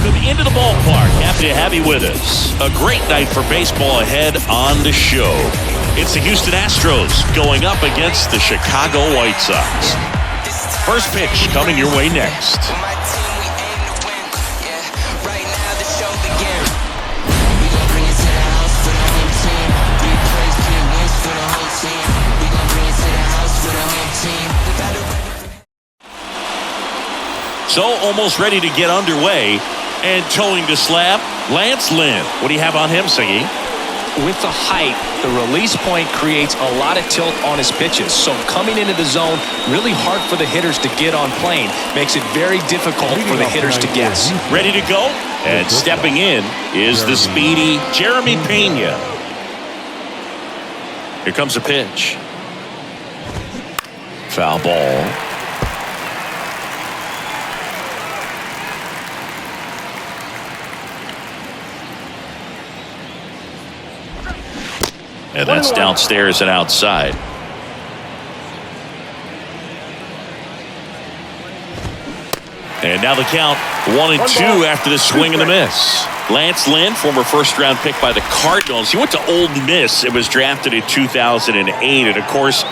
welcome into the ballpark. Happy to have you with us. A great night for baseball ahead on the show. It's the Houston Astros going up against the Chicago White Sox. First pitch coming your way next. So almost ready to get underway, and towing the slab, Lance Lynn. What do you have on him, Singy? With the height, the release point creates a lot of tilt on his pitches. So coming into the zone, really hard for the hitters to get on plane. Makes it very difficult for the hitters to guess. Ready to go? And stepping in is the speedy Jeremy Pena. Here comes a pitch. Foul ball. And that's downstairs and outside. And now the count 1-2 after the swing and the miss. Lance Lynn, former first-round pick by the Cardinals. He went to Ole Miss and was drafted in 2008. And, of course,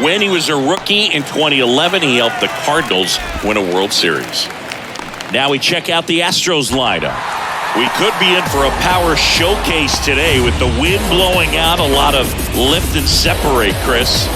when he was a rookie in 2011, he helped the Cardinals win a World Series. Now we check out the Astros lineup. We could be in for a power showcase today with the wind blowing out, a lot of lift and separate, Chris.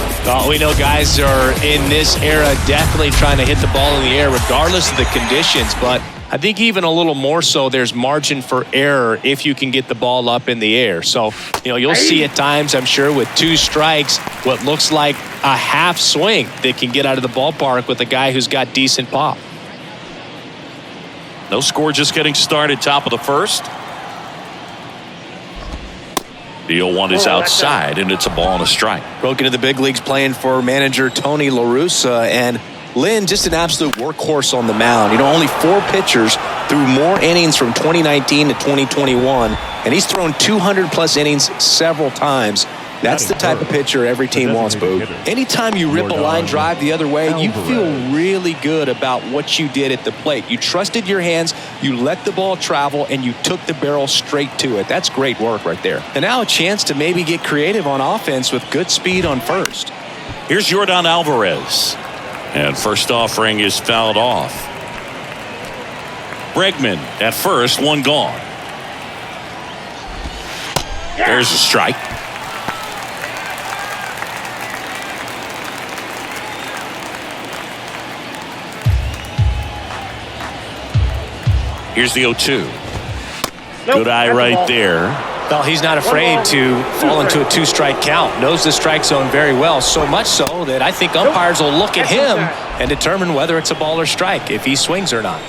We know guys are in this era definitely trying to hit the ball in the air regardless of the conditions, but I think even a little more so there's margin for error if you can get the ball up in the air. So, you'll see at times, I'm sure, with 2 strikes, what looks like a half swing that can get out of the ballpark with a guy who's got decent pop. No score, just getting started, top of the first. The 0-1 is outside, and it's a ball and a strike. Broke into the big leagues playing for manager Tony La Russa, and Lynn, just an absolute workhorse on the mound. Only 4 pitchers threw more innings from 2019 to 2021, and he's thrown 200-plus innings several times. That's the type of pitcher every team wants, Boog. Anytime you rip a line drive the other way, you feel really good about what you did at the plate. You trusted your hands, you let the ball travel, and you took the barrel straight to it. That's great work right there. And now a chance to maybe get creative on offense with good speed on first. Here's Yordan Alvarez. And first offering is fouled off. Bregman at first, 1 gone. There's a strike. Here's the 0-2. Good eye right there. Well, he's not afraid to fall into a 2-strike count. Knows the strike zone very well, so much so that I think umpires will look at him and determine whether it's a ball or strike, if he swings or not.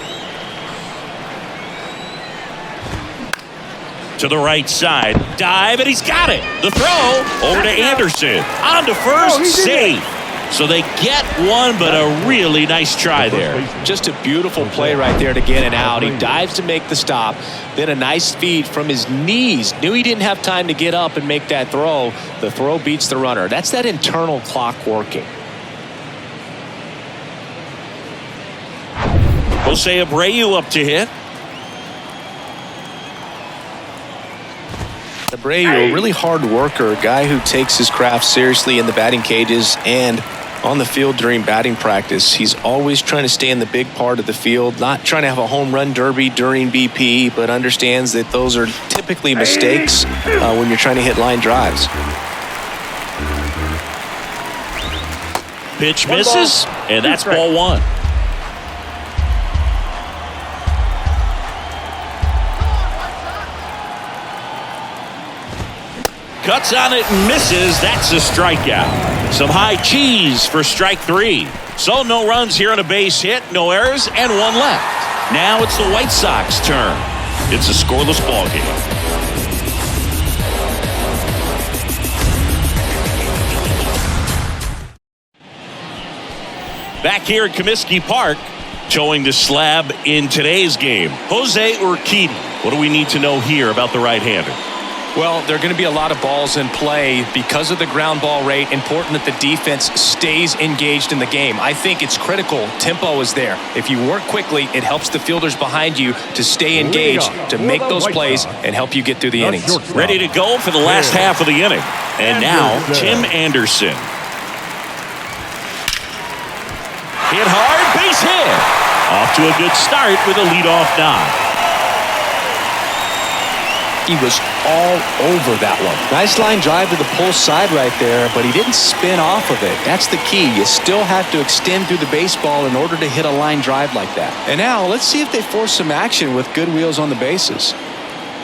To the right side. Dive, and he's got it. The throw over to Anderson. On to first, safe. So they get one, but a really nice try there. Just a beautiful play right there to get it out. He dives to make the stop. Then a nice feed from his knees. Knew he didn't have time to get up and make that throw. The throw beats the runner. That's that internal clock working. Jose Abreu up to hit. Abreu, a really hard worker, a guy who takes his craft seriously in the batting cages and on the field during batting practice. He's always trying to stay in the big part of the field, not trying to have a home run derby during BP, but understands that those are typically mistakes when you're trying to hit line drives. Pitch misses, and that's ball 1. Cuts on it and misses. That's a strikeout. Some high cheese for strike 3. So no runs here on a base hit, no errors, and 1 left. Now it's the White Sox turn. It's a scoreless ball game. Back here at Comiskey Park, towing the slab in today's game, Jose Urquidy. What do we need to know here about the right-hander? Well, there are going to be a lot of balls in play because of the ground ball rate. Important that the defense stays engaged in the game. I think it's critical. Tempo is there. If you work quickly, it helps the fielders behind you to stay engaged, to make those plays, and help you get through the innings. Ready to go for the last half of the inning. And now, Tim Anderson. Hit hard, base hit. Off to a good start with a leadoff knock. He was all over that one. Nice line drive to the pull side right there, but he didn't spin off of it. That's the key. You still have to extend through the baseball in order to hit a line drive like that. And now let's see if they force some action with good wheels on the bases.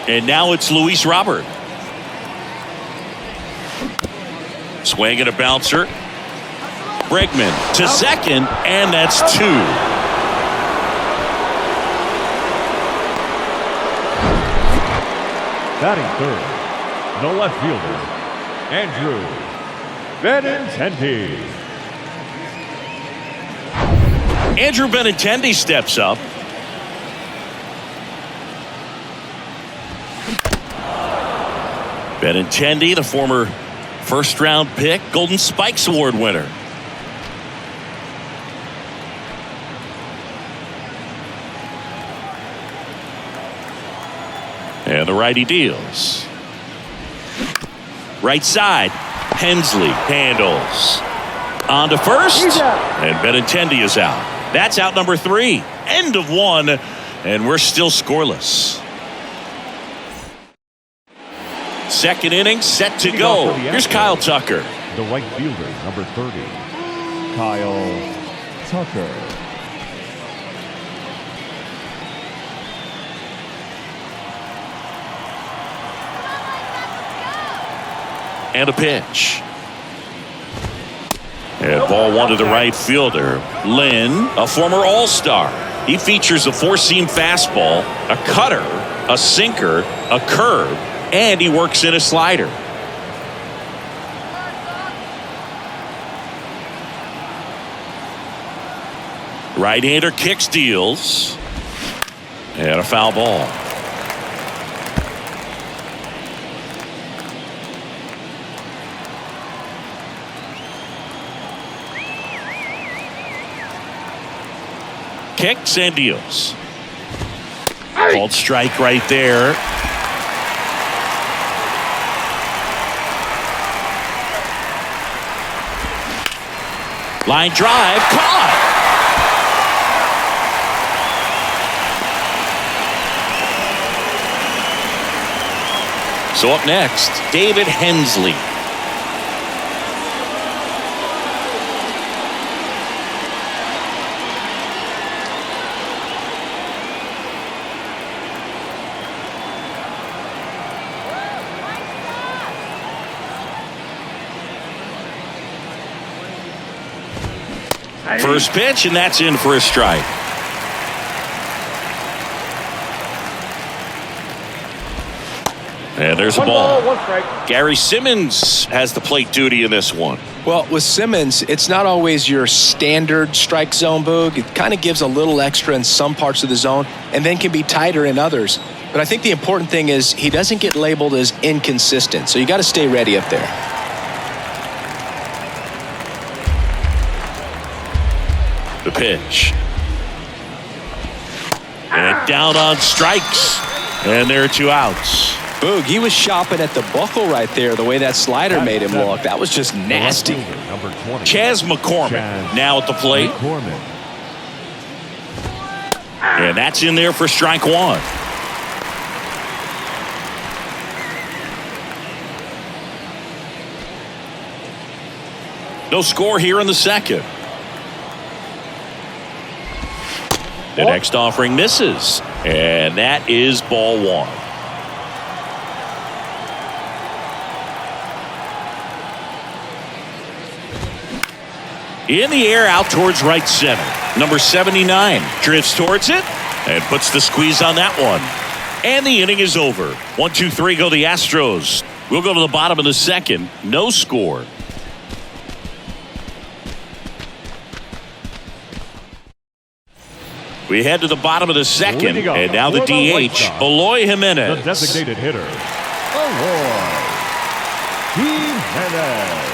And now it's Luis Robert. Swing and a bouncer. Bregman to second, and that's two. Batting third, the left fielder, Andrew Benintendi. Andrew Benintendi steps up. Benintendi, the former first-round pick, Golden Spikes Award winner. And the righty deals. Right side, Hensley handles. On to first, and Benintendi is out. That's out number 3. End of 1, and we're still scoreless. Second inning set to go. Here's Kyle Tucker. The right fielder, number 30, Kyle Tucker. And a pitch. And ball one to the right fielder. Lynn, a former All-Star. He features a four-seam fastball, a cutter, a sinker, a curve, and he works in a slider. Right-hander kicks, deals, and a foul ball. Kicks and deals. Called strike right there. Line drive, caught. So up next, David Hensley. First pitch, and that's in for a strike. And there's a ball. Gary Simmons has the plate duty in this one. Well, with Simmons, it's not always your standard strike zone, Boog. It kind of gives a little extra in some parts of the zone and then can be tighter in others. But I think the important thing is he doesn't get labeled as inconsistent, so you got to stay ready up there. The pitch. And down on strikes. And there are 2 outs. Boog, he was shopping at the buckle right there, the way that slider made him look. That was just nasty. Number 20, Chas McCormick now at the plate. And that's in there for strike 1. No score here in the second. The next offering misses, and that is ball 1. In the air, out towards right center. Number 79 drifts towards it and puts the squeeze on that one. And the inning is over. 1-2-3 go the Astros. We'll go to the bottom of the second. No score. We head to the bottom of the second, and now the DH, Eloy Jimenez. The designated hitter, Aloy Jimenez.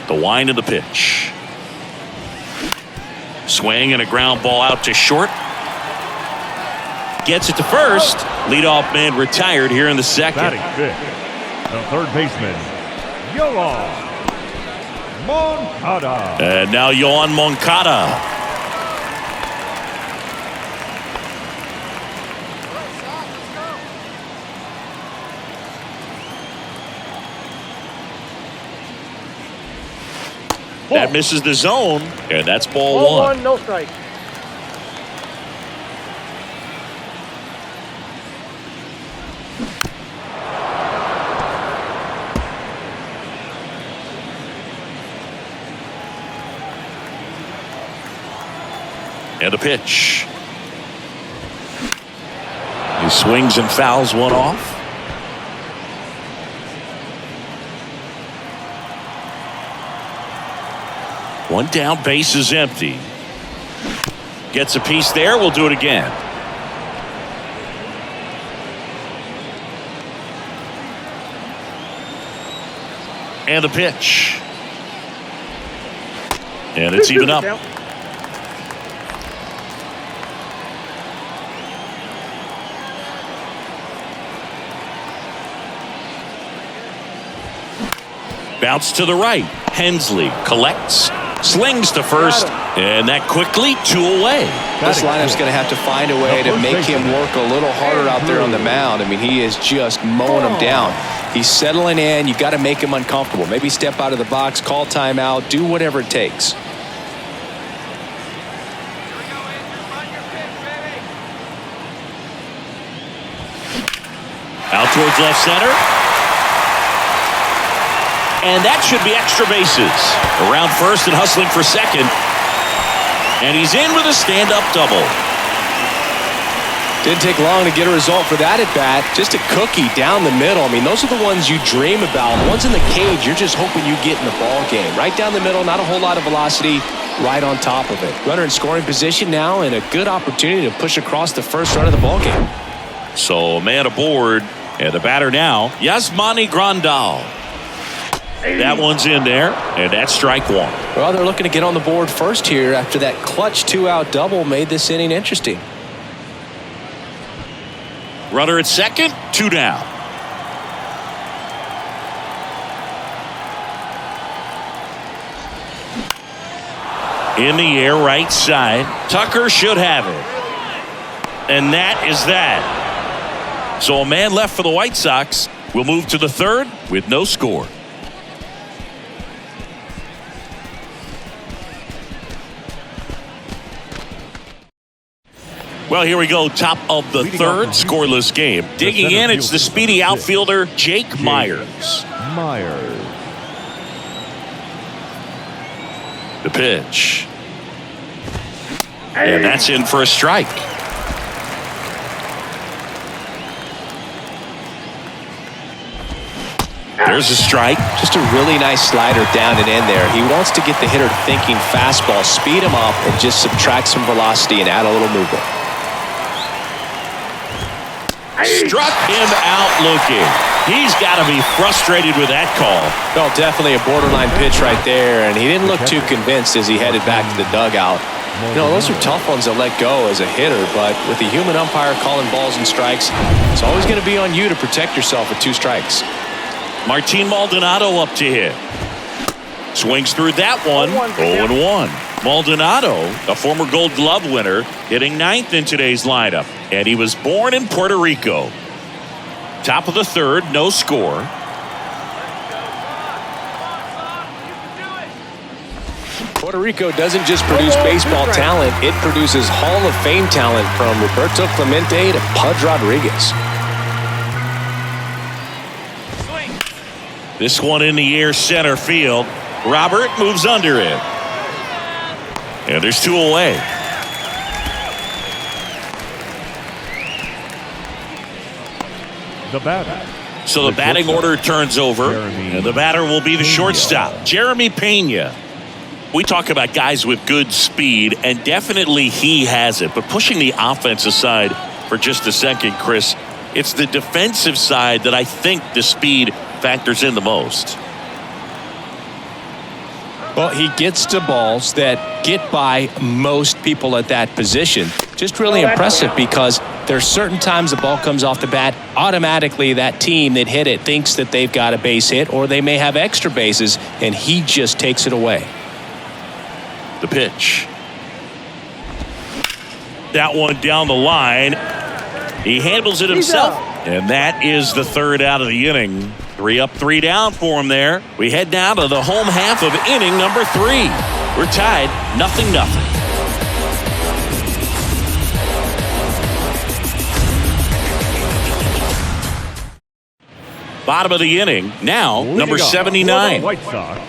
The wind of the pitch. Swing and a ground ball out to short. Gets it to first. Leadoff man retired here in the second. Batting fifth, the third baseman, Yoan Moncada. And now Yoan Moncada. That misses the zone, and that's ball one. No strike. And the pitch. He swings and fouls one off. One down, base is empty. Gets a piece there. We'll do it again. And the pitch. And it's even up. Bounce to the right. Hensley collects. Slings to first, and that quickly 2 away. This lineup's going to have to find a way to make him work a little harder out there on the mound. I mean, he is just mowing him down. He's settling in. You got to make him uncomfortable. Maybe step out of the box, call timeout, do whatever it takes. Out towards left center. And that should be extra bases. Around first and hustling for second. And he's in with a stand-up double. Didn't take long to get a result for that at bat. Just a cookie down the middle. I mean, those are the ones you dream about. The ones in the cage, you're just hoping you get in the ball game. Right down the middle, not a whole lot of velocity, right on top of it. Runner in scoring position now, and a good opportunity to push across the first run of the ball game. So a man aboard, and the batter now, Yasmani Grandal. That one's in there, and that's strike one. Well, they're looking to get on the board first here after that clutch 2-out double made this inning interesting. Runner at second, 2 down. In the air, right side. Tucker should have it. And that is that. So a man left for the White Sox. We'll move to the third with no score. Well, here we go. Top of the third, scoreless game. Digging in, it's the speedy outfielder, Jake Myers. The pitch. And that's in for a strike. There's a strike. Just a really nice slider down and in there. He wants to get the hitter thinking fastball, speed him up, and just subtract some velocity and add a little movement. Struck him out looking. He's got to be frustrated with that call. Well, definitely a borderline pitch right there, and he didn't look too convinced as he headed back to the dugout. You know, those are tough ones to let go as a hitter, but with the human umpire calling balls and strikes, it's always going to be on you to protect yourself with 2 strikes. Martin Maldonado up to hit. Swings through that one. 0-1. Maldonado, a former Gold Glove winner, hitting 9th in today's lineup. And he was born in Puerto Rico. Top of the third, no score. Puerto Rico doesn't just produce baseball talent, it produces Hall of Fame talent from Roberto Clemente to Pudge Rodriguez. This one in the air, center field. Robert moves under it. And there's 2 away. The batter. So the batting order turns over, and the batter will be the shortstop, Jeremy Pena. We talk about guys with good speed, and definitely he has it. But pushing the offense aside for just a second, Chris, it's the defensive side that I think the speed factors in the most. Well, he gets to balls that get by most people at that position. Just really impressive because there's certain times the ball comes off the bat, automatically that team that hit it thinks that they've got a base hit or they may have extra bases, and he just takes it away. The pitch. That one down the line. He handles it himself. And that is the third out of the inning. 3 up, 3 down for him there. We head now to the home half of inning number 3. We're tied 0-0. Bottom of the inning. Now, number 79. White Sox,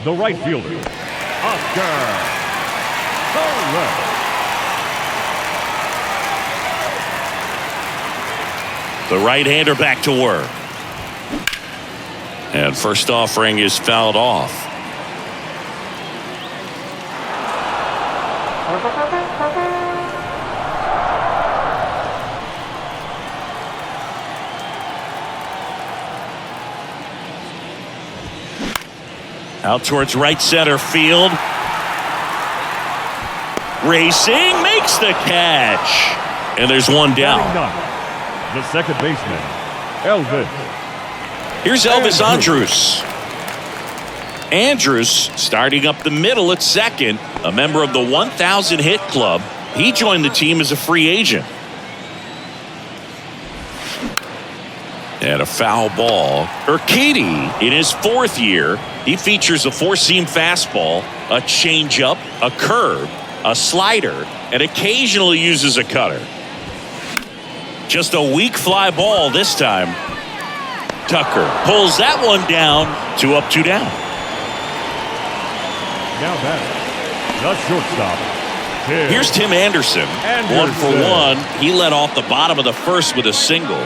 the right fielder, Oscar. The right-hander back to work. And first offering is fouled off. Out towards right center field. Racing, makes the catch. And there's one down. The second baseman, Elvis. Here's Elvis Andrus. Andrus starting up the middle at second, a member of the 1,000 hit club. He joined the team as a free agent. And a foul ball. Urquidy in his 4th year. He features a 4-seam fastball, a changeup, a curve, a slider, and occasionally uses a cutter. Just a weak fly ball this time. Tucker pulls that one down. 2 up, 2 down. Now back, the shortstop. Here's Tim Anderson. 1 for 1. He led off the bottom of the first with a single.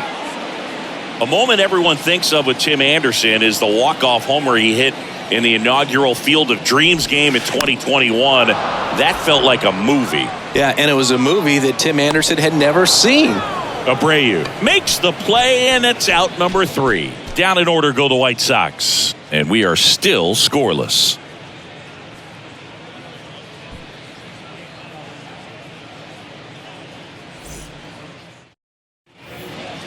A moment everyone thinks of with Tim Anderson is the walk-off homer he hit in the inaugural Field of Dreams game in 2021. That felt like a movie. Yeah, and it was a movie that Tim Anderson had never seen. Abreu makes the play, and it's out number 3. Down in order go the White Sox, and we are still scoreless.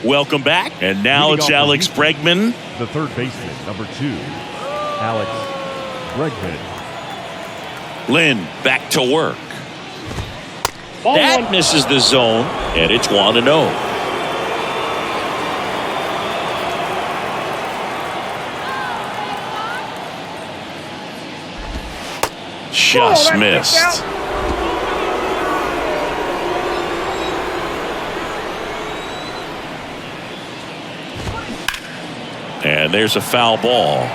Welcome back, and now it's Alex Bregman. The third baseman, number 2, Alex Bregman. Lynn back to work. That misses the zone, and it's 1-0. Just missed. And there's a foul ball.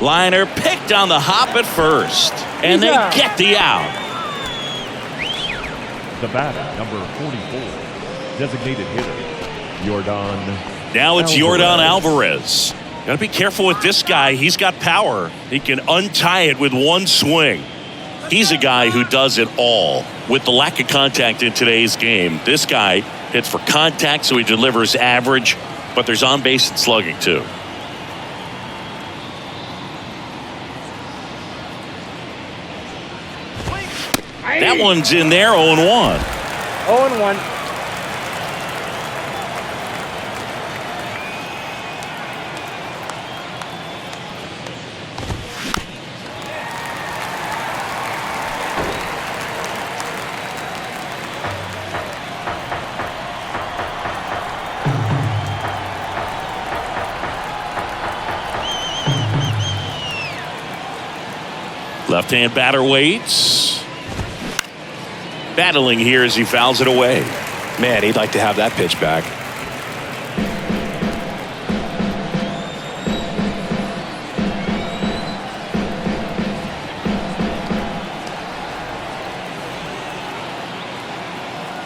Liner picked on the hop at first, and they get the out. The batter, number 44, designated hitter, Yordan. Now it's Yordan Alvarez. Got to be careful with this guy. He's got power. He can untie it with one swing. He's a guy who does it all. With the lack of contact in today's game, this guy hits for contact, so he delivers average, but there's on base and slugging too. That one's in there, 0-1. 0-1. Left-hand batter waits. Battling here as he fouls it away. Man, he'd like to have that pitch back.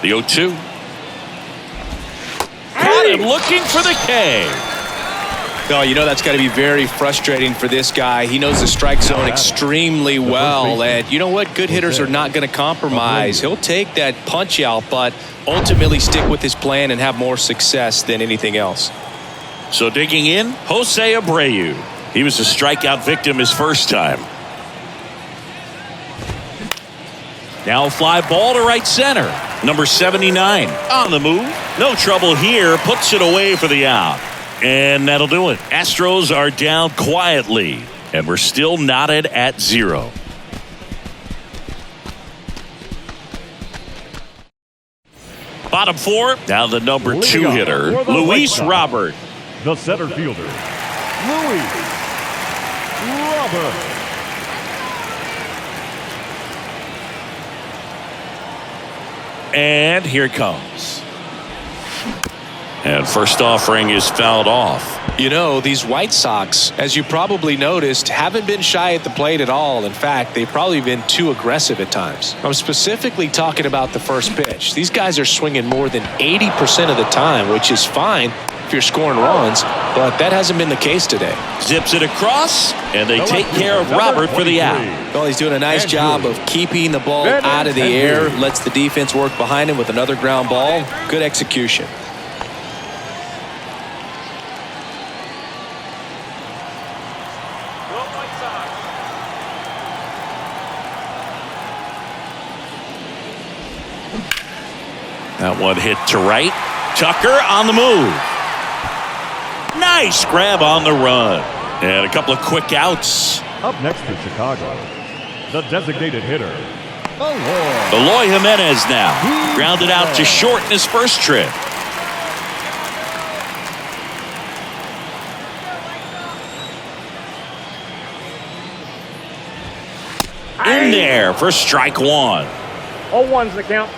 The 0-2. Got him looking for the K. Oh, you know that's got to be very frustrating for this guy. He knows the strike zone extremely well. And you know what? Good hitters are not going to compromise. He'll take that punch out, but ultimately stick with his plan and have more success than anything else. So digging in, Jose Abreu. He was a strikeout victim his first time. Now a fly ball to right center. Number 79 on the move. No trouble here. Puts it away for the out. And that'll do it. Astros are down quietly. And we're still knotted at 0. Bottom 4. Now the number 2 hitter, Luis Robert. The center fielder, Luis Robert. And here it comes. And first offering is fouled off. You know, these White Sox, as you probably noticed, haven't been shy at the plate at all. In fact, they've probably been too aggressive at times. I'm specifically talking about the first pitch. These guys are swinging more than 80% of the time, which is fine if you're scoring runs, but that hasn't been the case today. Zips it across, and they take care of Robert for the out. Well, he's doing a nice job of keeping the ball out of the air, lets the defense work behind him with another ground ball. Good execution. That one hit to right. Tucker on the move. Nice grab on the run. And a couple of quick outs. Up next for Chicago, the designated hitter, Eloy Jimenez now. Grounded out to short in his first trip. In there for strike 1. 0-1's the count.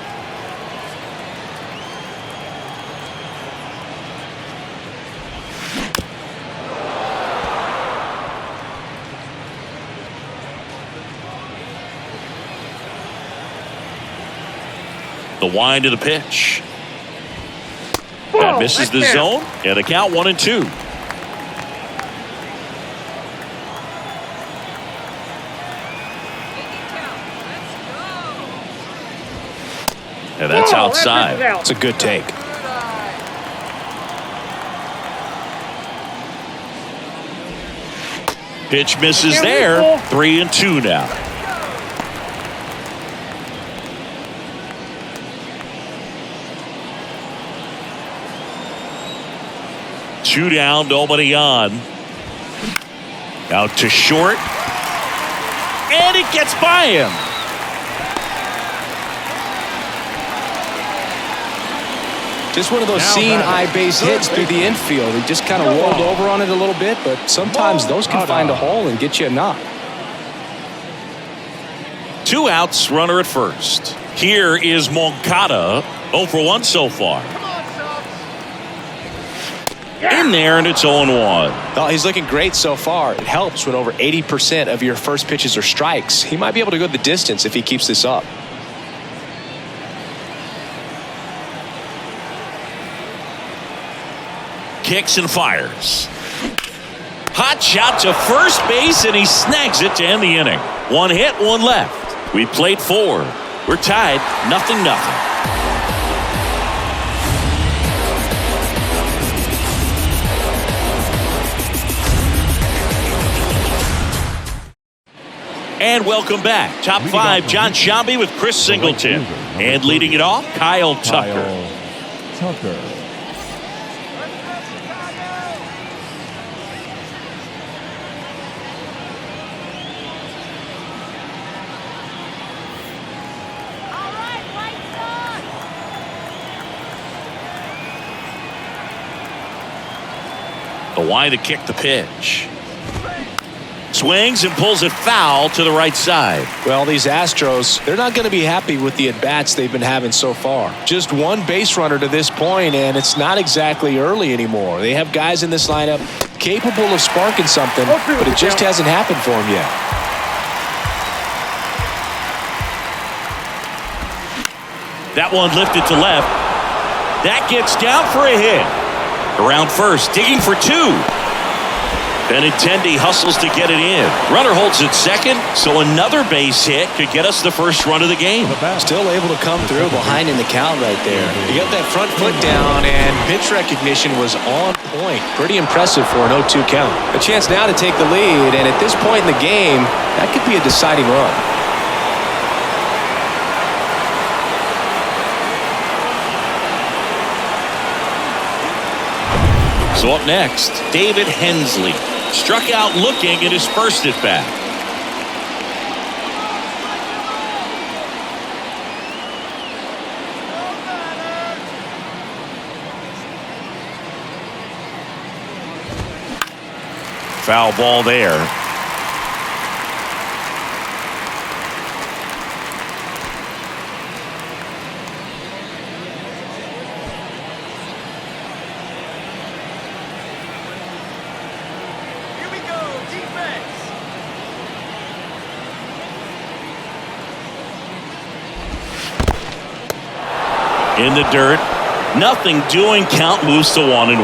The wind of the pitch. That misses the zone. And a count 1-2. And that's outside. It's a good take. Pitch misses there. 3-2 now. Two down, nobody on. Out to short. And it gets by him. Just one of those seeing eye base hits through the infield. He just kind of rolled over on it a little bit, but sometimes those can find a hole and get you a knock. 2 outs, runner at first. Here is Moncada. 0 for 1 so far. In there, and it's 0-1. Oh, he's looking great so far. It helps when over 80% of your first pitches are strikes. He might be able to go the distance if he keeps this up. Kicks and fires. Hot shot to first base, and he snags it to end the inning. 1 hit, 1 left. We played 4. We're tied, 0-0. And welcome back. Top 5, John Shambi with Chris Singleton. And leading it off, Kyle Tucker. The wind to kick the pitch. swings and pulls it foul to the right side. Well, these Astros, they're not going to be happy with the at-bats they've been having so far. Just one base runner to this point, and it's not exactly early anymore. They have guys in this lineup capable of sparking something, but it just hasn't happened for them yet. That one lifted to left. That gets down for a hit. Around first, digging for two. Benintendi hustles to get it in. Runner holds at second, so another base hit could get us the first run of the game. Still able to come through behind in the count right there. He got that front foot down, and pitch recognition was on point. Pretty impressive for an 0-2 count. A chance now to take the lead, and at this point in the game, that could be a deciding run. So up next, David Hensley. Struck out looking in his first at bat. Foul ball there. In the dirt, nothing doing. Count moves to 1-1.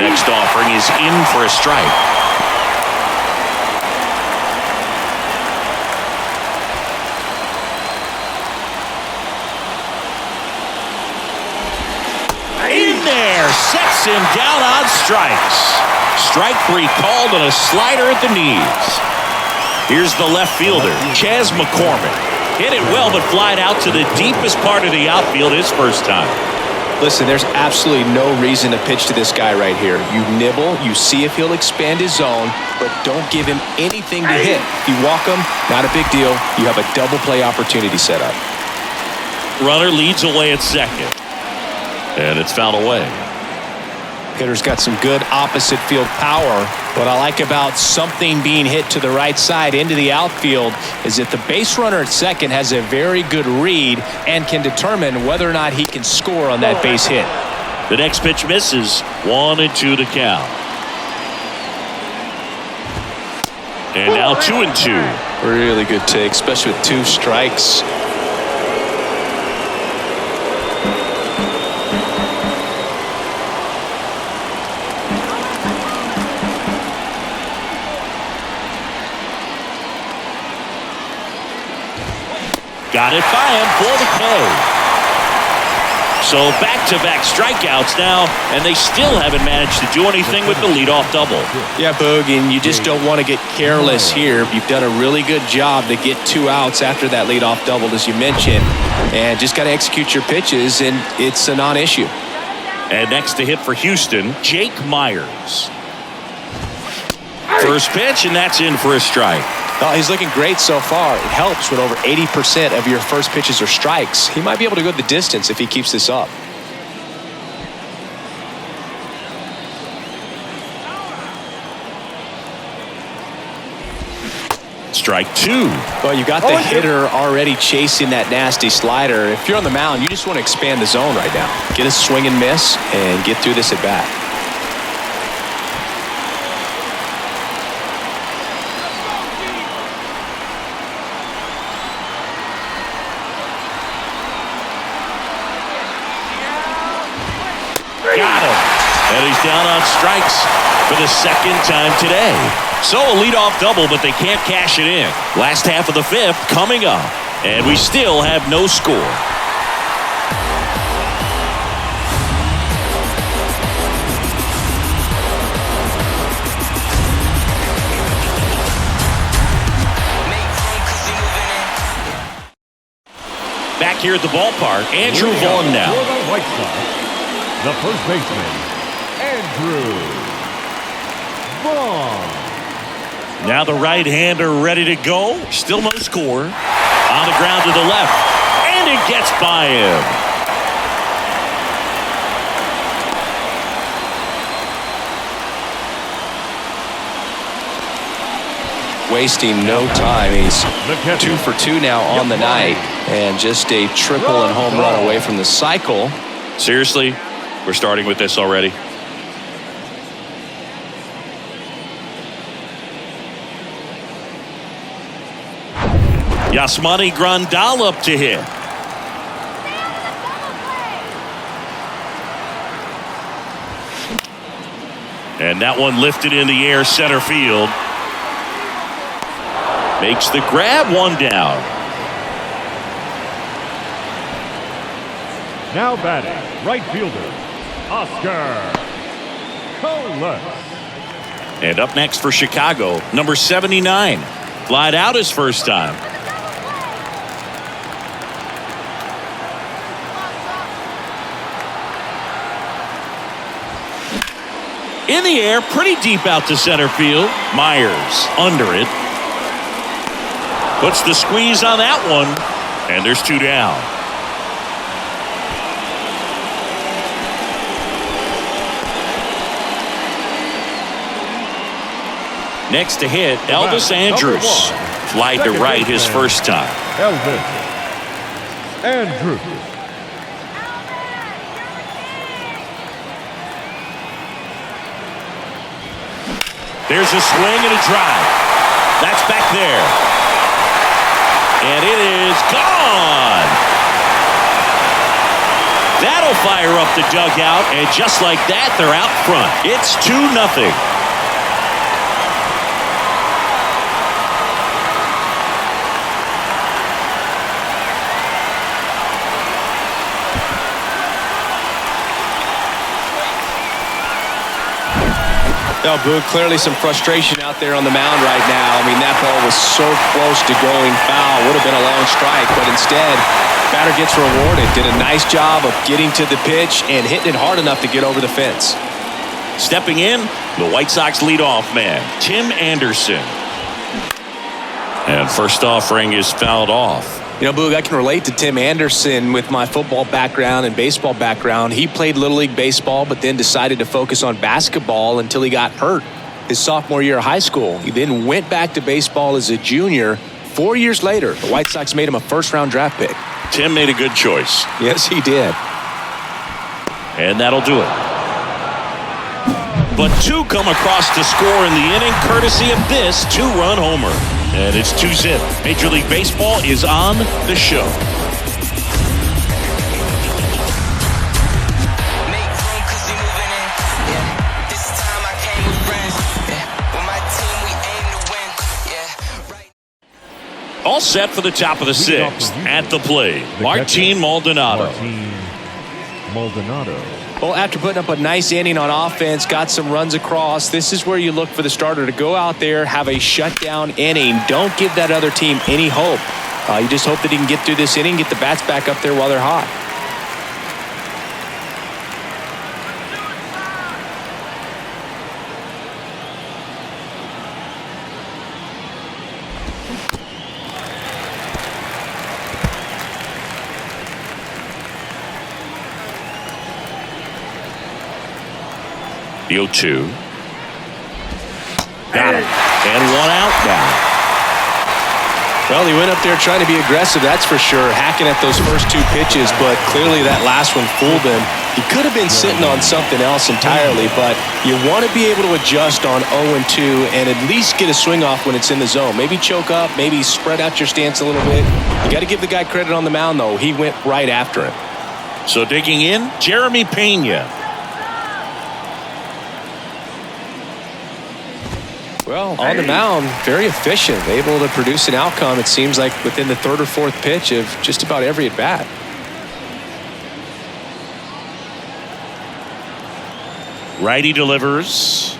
Next offering is in for a strike. In there, sets him down on strikes. Strike three called on a slider at the knees. Here's the left fielder, Chas McCormick. Hit it well, but flied out to the deepest part of the outfield his first time. Listen, there's absolutely no reason to pitch to this guy right here. You nibble, you see if he'll expand his zone, but don't give him anything to hit. If you walk him, not a big deal. You have a double play opportunity set up. Runner leads away at second. And it's fouled away. Hitter's got some good opposite field power. What I like about something being hit to the right side into the outfield is that the base runner at second has a very good read and can determine whether or not he can score on that base hit. The next pitch misses. 1-2 to count. And now 2-2. Really good take, especially with two strikes. Got it by him for the K. So back-to-back strikeouts now, and they still haven't managed to do anything with the leadoff double. Yeah, Boog, and you just don't want to get careless here. You've done a really good job to get 2 outs after that leadoff double, as you mentioned, and just got to execute your pitches, and it's a non-issue. And next to hit for Houston, Jake Myers. First pitch, and that's in for a strike. Oh, he's looking great so far. It helps when over 80% of your first pitches are strikes. He might be able to go the distance if he keeps this up. Strike two. Well, you got the hitter already chasing that nasty slider. If you're on the mound, you just want to expand the zone right now. Get a swing and miss and get through this at bat. Got him. And he's down on strikes for the second time today. So a leadoff double, but they can't cash it in. Last half of the fifth coming up. And we still have no score. Back here at the ballpark, Andrew Vaughn now. For the White Sox, the first baseman, Andrew Vaughn. Now the right-hander ready to go. Still no score. On the ground to the left. And it gets by him. wasting no time. He's 2 for 2 now on the night, and just a triple and home run away from the cycle. Seriously, we're starting with this already. Yasmani Grandal up to hit. And that one lifted in the air center field. Makes the grab, one down. Now batting, right fielder, Oscar Colas. And up next for Chicago, number 79. Flied out his first time. In the air, pretty deep out to center field. Myers under it. Puts the squeeze on that one. And there's 2 down. Next to hit, Elvis Andrus. Flied to right his first time. Elvis Andrus. There's a swing and a drive. That's back there. And it is gone. That'll fire up the dugout, and just like that, they're out front. It's 2-0. Well, Boog, clearly some frustration out there on the mound right now. I mean, that ball was so close to going foul. Would have been a long strike, but instead, batter gets rewarded. Did a nice job of getting to the pitch and hitting it hard enough to get over the fence. Stepping in, the White Sox leadoff man, Tim Anderson. And first offering is fouled off. You know, Boog, I can relate to Tim Anderson with my football background and baseball background. He played Little League baseball, but then decided to focus on basketball until he got hurt his sophomore year of high school. He then went back to baseball as a junior. 4 years later, the White Sox made him a first-round draft pick. Tim made a good choice. Yes, he did. And that'll do it. But 2 come across to score in the inning, courtesy of this 2-run homer. And it's 2-zip. Major League Baseball is on the show. All set for the top of the 6th. At the plate, Martin Maldonado. Well, after putting up a nice inning on offense, got some runs across, this is where you look for the starter to go out there, have a shutdown inning. Don't give that other team any hope. You just hope that he can get through this inning, get the bats back up there while they're hot. The 0-2. Got him. And 1 out now. Well, he went up there trying to be aggressive, that's for sure, hacking at those first 2 pitches, but clearly that last one fooled him. He could have been sitting on something else entirely, but you want to be able to adjust on 0-2 and at least get a swing off when it's in the zone. Maybe choke up, maybe spread out your stance a little bit. You got to give the guy credit on the mound, though. He went right after him. So digging in, Jeremy Pena. Well, on the mound, very efficient, able to produce an outcome, it seems like, within the 3rd or 4th pitch of just about every at-bat. Righty delivers.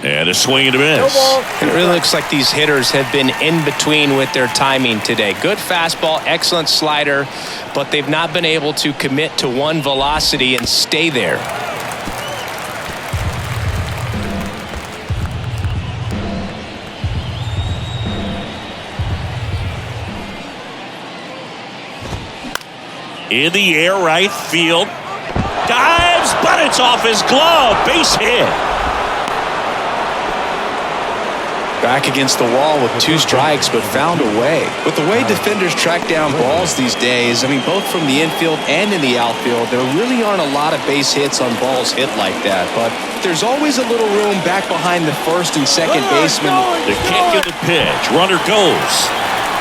And a swing and a miss. And it really looks like these hitters have been in between with their timing today. Good fastball, excellent slider, but they've not been able to commit to one velocity and stay there. In the air, right field. Dives, but it's off his glove. Base hit. Back against the wall with 2 strikes, but found a way. With the way defenders track down balls these days, I mean, both from the infield and in the outfield, there really aren't a lot of base hits on balls hit like that. But there's always a little room back behind the first and second baseman. The kick and the pitch. Runner goes.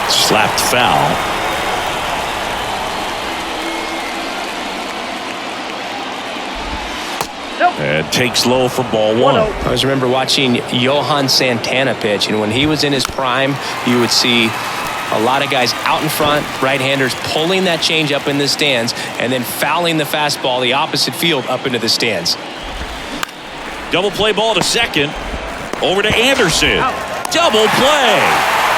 Slapped foul. And takes low for ball 1. I always remember watching Johan Santana pitch, and when he was in his prime, you would see a lot of guys out in front, right-handers pulling that change up in the stands and then fouling the fastball the opposite field up into the stands. Double play ball to second. Over to Anderson. Double play.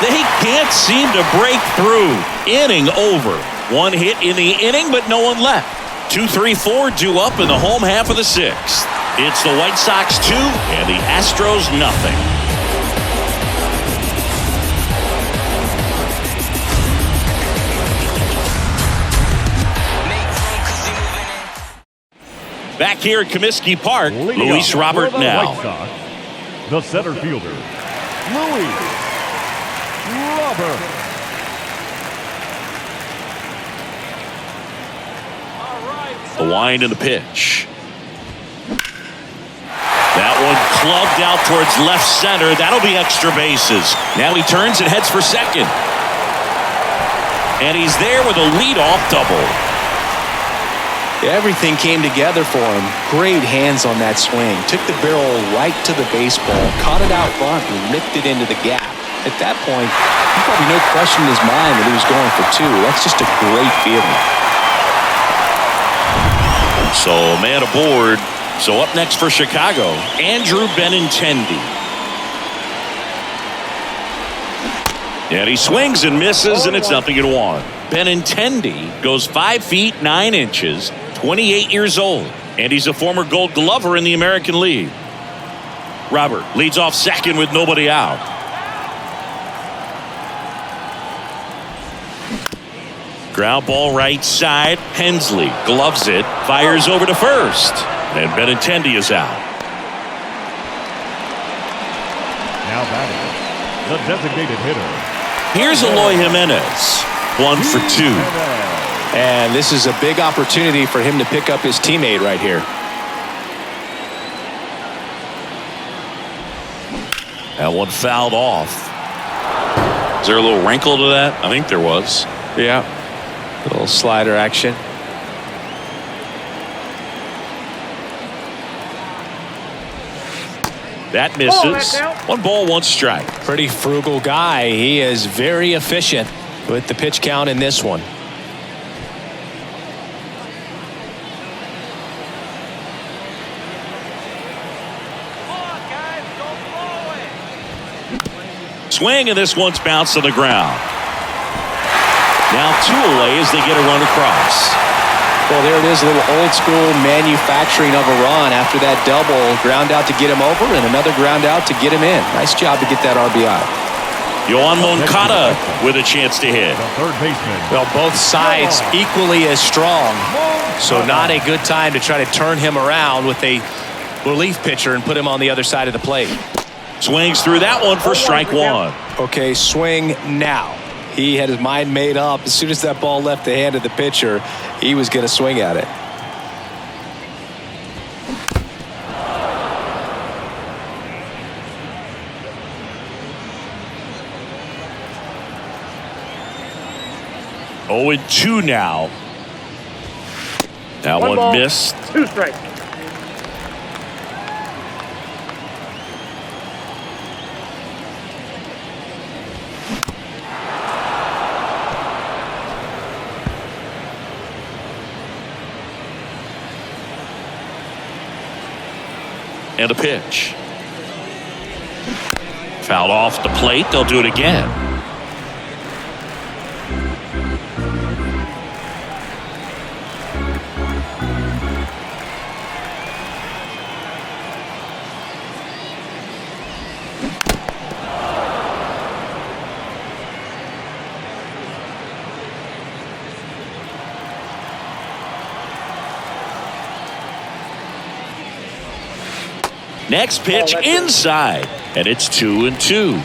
They can't seem to break through. Inning over. 1 hit in the inning, but no one left. 2, 3, 4 due up in the home half of the 6th. It's the White Sox 2 and the Astros nothing. Back here at Comiskey Park, Luis Robert now. White Sox, the center fielder, Luis Robert. The wind and the pitch. That one clubbed out towards left center. That'll be extra bases. Now he turns and heads for second. And he's there with a leadoff double. Everything came together for him. Great hands on that swing. Took the barrel right to the baseball, caught it out front, and nipped it into the gap. At that point, there's probably no question in his mind that he was going for 2. That's just a great feeling. So man aboard. So up next for Chicago, Andrew Benintendi. And he swings and misses, and it's 0-1. Benintendi goes 5 feet 9 inches, 28 years old, and he's a former Gold Glover in the American League. Robert leads off second with nobody out. Ground ball right side. Hensley gloves it, fires over to first, and Benintendi is out. Now batting, the designated hitter. Here's Eloy Jimenez, 1 for 2. And this is a big opportunity for him to pick up his teammate right here. That one fouled off. Is there a little wrinkle to that? I think there was. Yeah. A little slider action. That misses. 1 ball, 1 strike. Pretty frugal guy. He is very efficient with the pitch count in this one. Swing, and this one's bounced to the ground. Now 2 away as they get a run across. Well, there it is, a little old school manufacturing of a run after that double. Ground out to get him over and another ground out to get him in. Nice job to get that RBI. Yohan Moncada with a chance to hit. The third baseman. Well, both sides equally as strong. So not a good time to try to turn him around with a relief pitcher and put him on the other side of the plate. Swings through that one for strike 1. Okay, swing now. He had his mind made up. As soon as that ball left the hand of the pitcher, he was going to swing at it. Oh, 2 now. That one ball, missed. 2 strikes. And a pitch. Fouled off the plate. They'll do it again. Next pitch inside, And it's 2-2.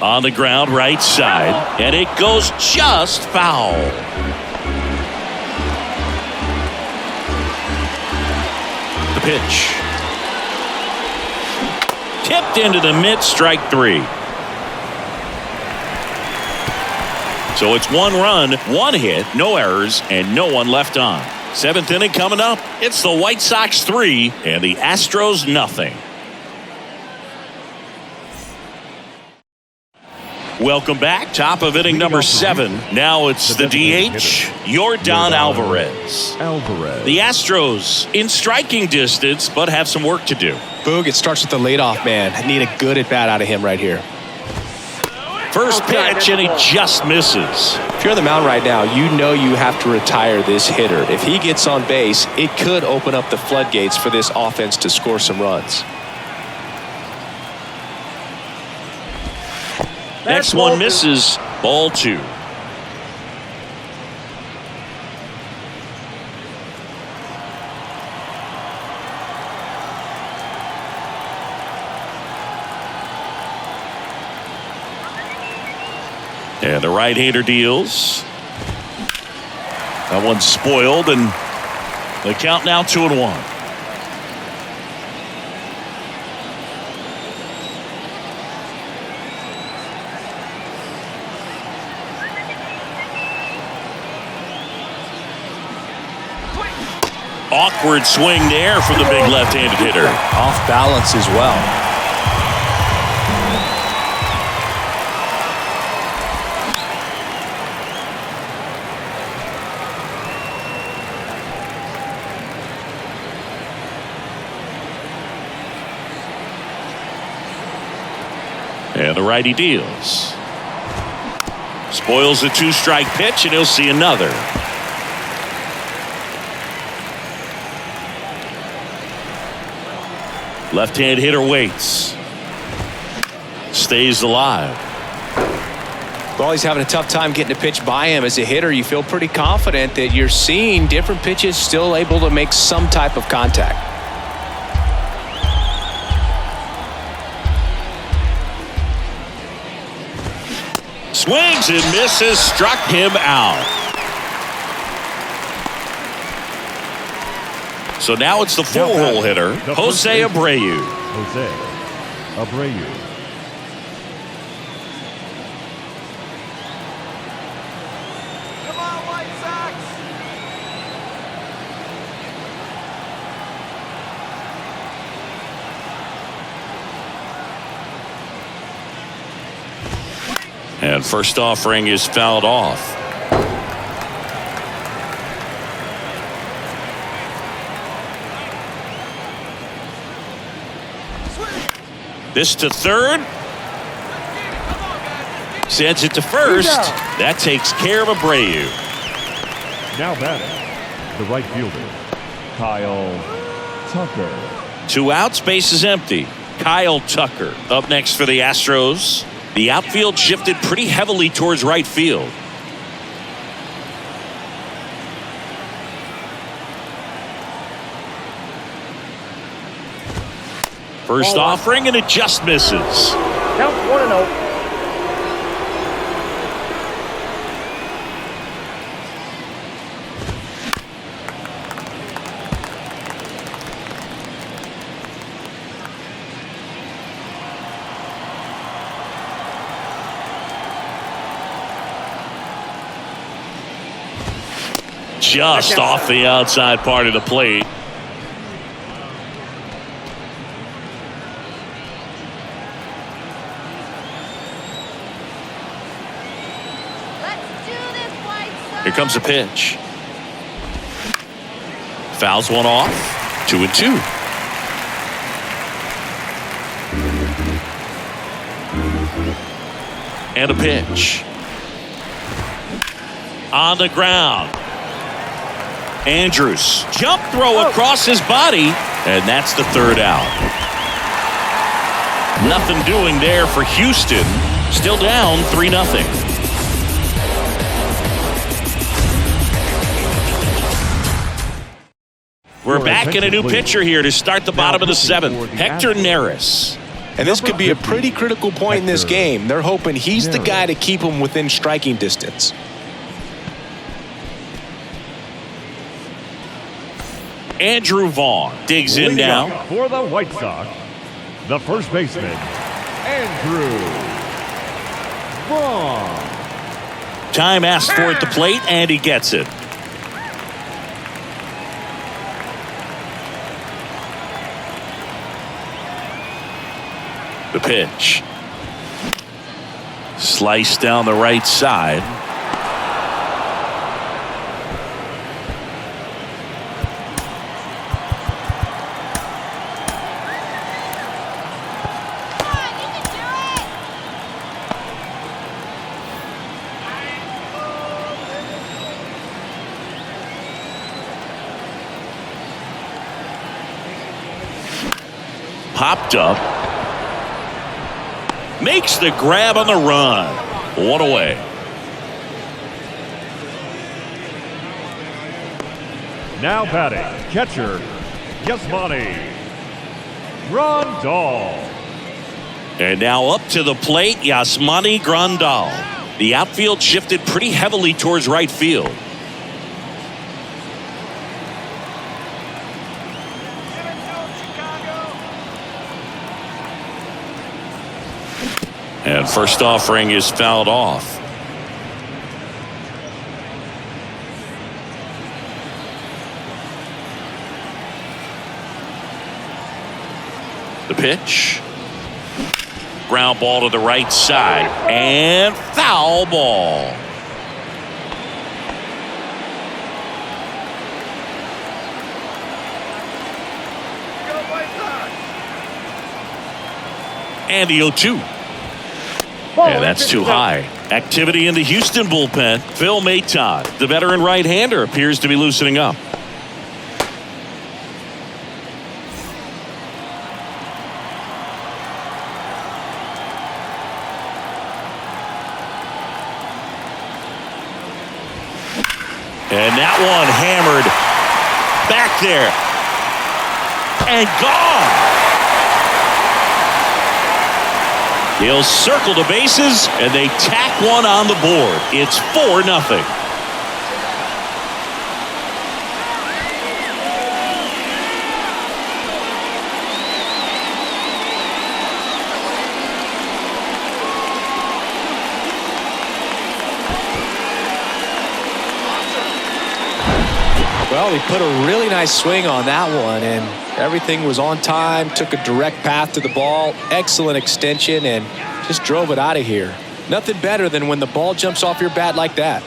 On the ground, right side, and it goes just foul. The pitch. Tipped into the mid, strike 3. So it's 1 run, 1 hit, no errors, and no one left on. 7th inning coming up. It's the White Sox 3 and the Astros nothing. Welcome back. Top of inning number 7. Now it's the DH, Yordan Alvarez. The Astros in striking distance, but have some work to do. Boog, it starts with the leadoff man. I need a good at-bat out of him right here. First pitch, and he just misses. If you're on the mound right now, you know you have to retire this hitter. If he gets on base, it could open up the floodgates for this offense to score some runs. Next one misses. Ball 2. And the right-hander deals. That one's spoiled, and the count now 2-1. Awkward swing there for the big left-handed hitter. Off balance as well. And the righty deals. Spoils the 2-strike pitch, and he'll see another. Left-hand hitter waits. Stays alive. Well, he's having a tough time getting a pitch by him. As a hitter, you feel pretty confident that you're seeing different pitches still able to make some type of contact. Swings and misses, struck him out. So now it's the 4-hole hitter, Jose Abreu. Jose Abreu. Come on, White Sox! And first offering is fouled off. This to third. Sends it to first. That takes care of Abreu. Now batting, the right fielder, Kyle Tucker. 2 outs, base is empty. Kyle Tucker up next for the Astros. The outfield shifted pretty heavily towards right field. First offering, and it just misses. Count 1-0. Just off the outside part of the plate. Here comes a pitch. Fouls one off. 2-2. And a pitch. On the ground. Andrews. Jump throw across his body. And that's the 3rd out. Nothing doing there for Houston. Still down 3-0. We're back in a new pitcher here to start the bottom of the seventh. Hector Neris. And this could be a pretty critical point in this game. They're hoping he's the guy to keep them within striking distance. Andrew Vaughn digs in now. For the White Sox, the first baseman, Andrew Vaughn. Time asked for at the plate, and he gets it. The pitch. Sliced down the right side. Popped up. Makes the grab on the run. One away. Now batting, catcher, Yasmani Grandal. And now up to the plate, Yasmani Grandal. The outfield shifted pretty heavily towards right field. And first offering is fouled off. The pitch. Ground ball to the right side. And foul ball. And the 0-2. Yeah, that's too high. Activity in the Houston bullpen. Phil Maton, the veteran right-hander, appears to be loosening up. And that one hammered back there. And gone. He'll circle the bases, and they tack one on the board. It's 4-0. Well, he put a really nice swing on that one, and everything was on time, took a direct path to the ball, excellent extension, and just drove it out of here. Nothing better than when the ball jumps off your bat like that.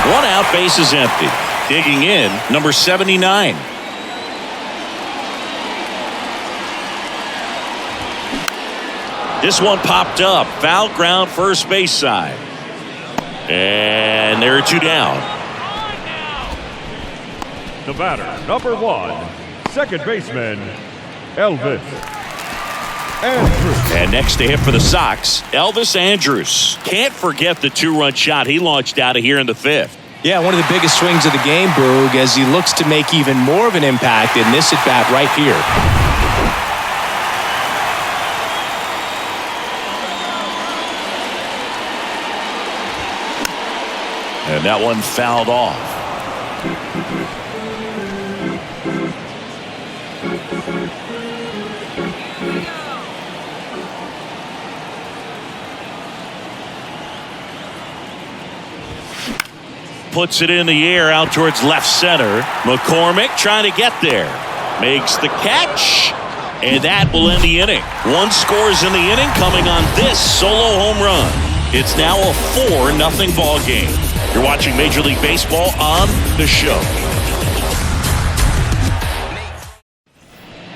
One out, base is empty. Digging in, number 79. This one popped up. Foul ground, first base side. And there are two down. The batter, number 1, second baseman, Elvis Andrus. And next to hit for the Sox, Elvis Andrus. Can't forget the two-run shot he launched out of here in the fifth. Yeah, one of the biggest swings of the game, Boog, as he looks to make even more of an impact in this at-bat right here. And that one fouled off. Puts it in the air out towards left center. McCormick trying to get there. Makes the catch. And that will end the inning. One scores in the inning coming on this solo home run. It's now a 4-0 ball game. You're watching Major League Baseball on the show.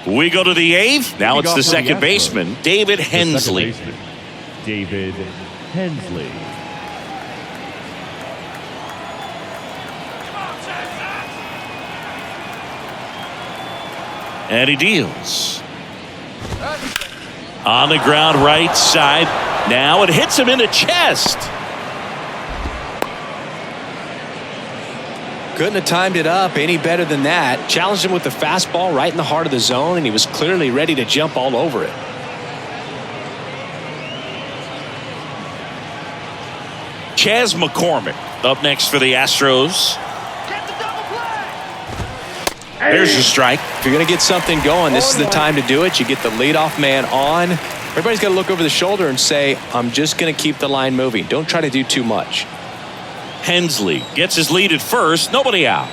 We go to the eighth. Now it's the second baseman, David Hensley. David Hensley. And he deals. On the ground right side. Now it hits him in the chest. Couldn't have timed it up any better than that. Challenged him with the fastball right in the heart of the zone, and he was clearly ready to jump all over it. Chas McCormick up next for the Astros. There's a strike. If you're going to get something going, this is the time to do it. You get the leadoff man on. Everybody's got to look over the shoulder and say, I'm just going to keep the line moving. Don't try to do too much. Hensley gets his lead at first. Nobody out.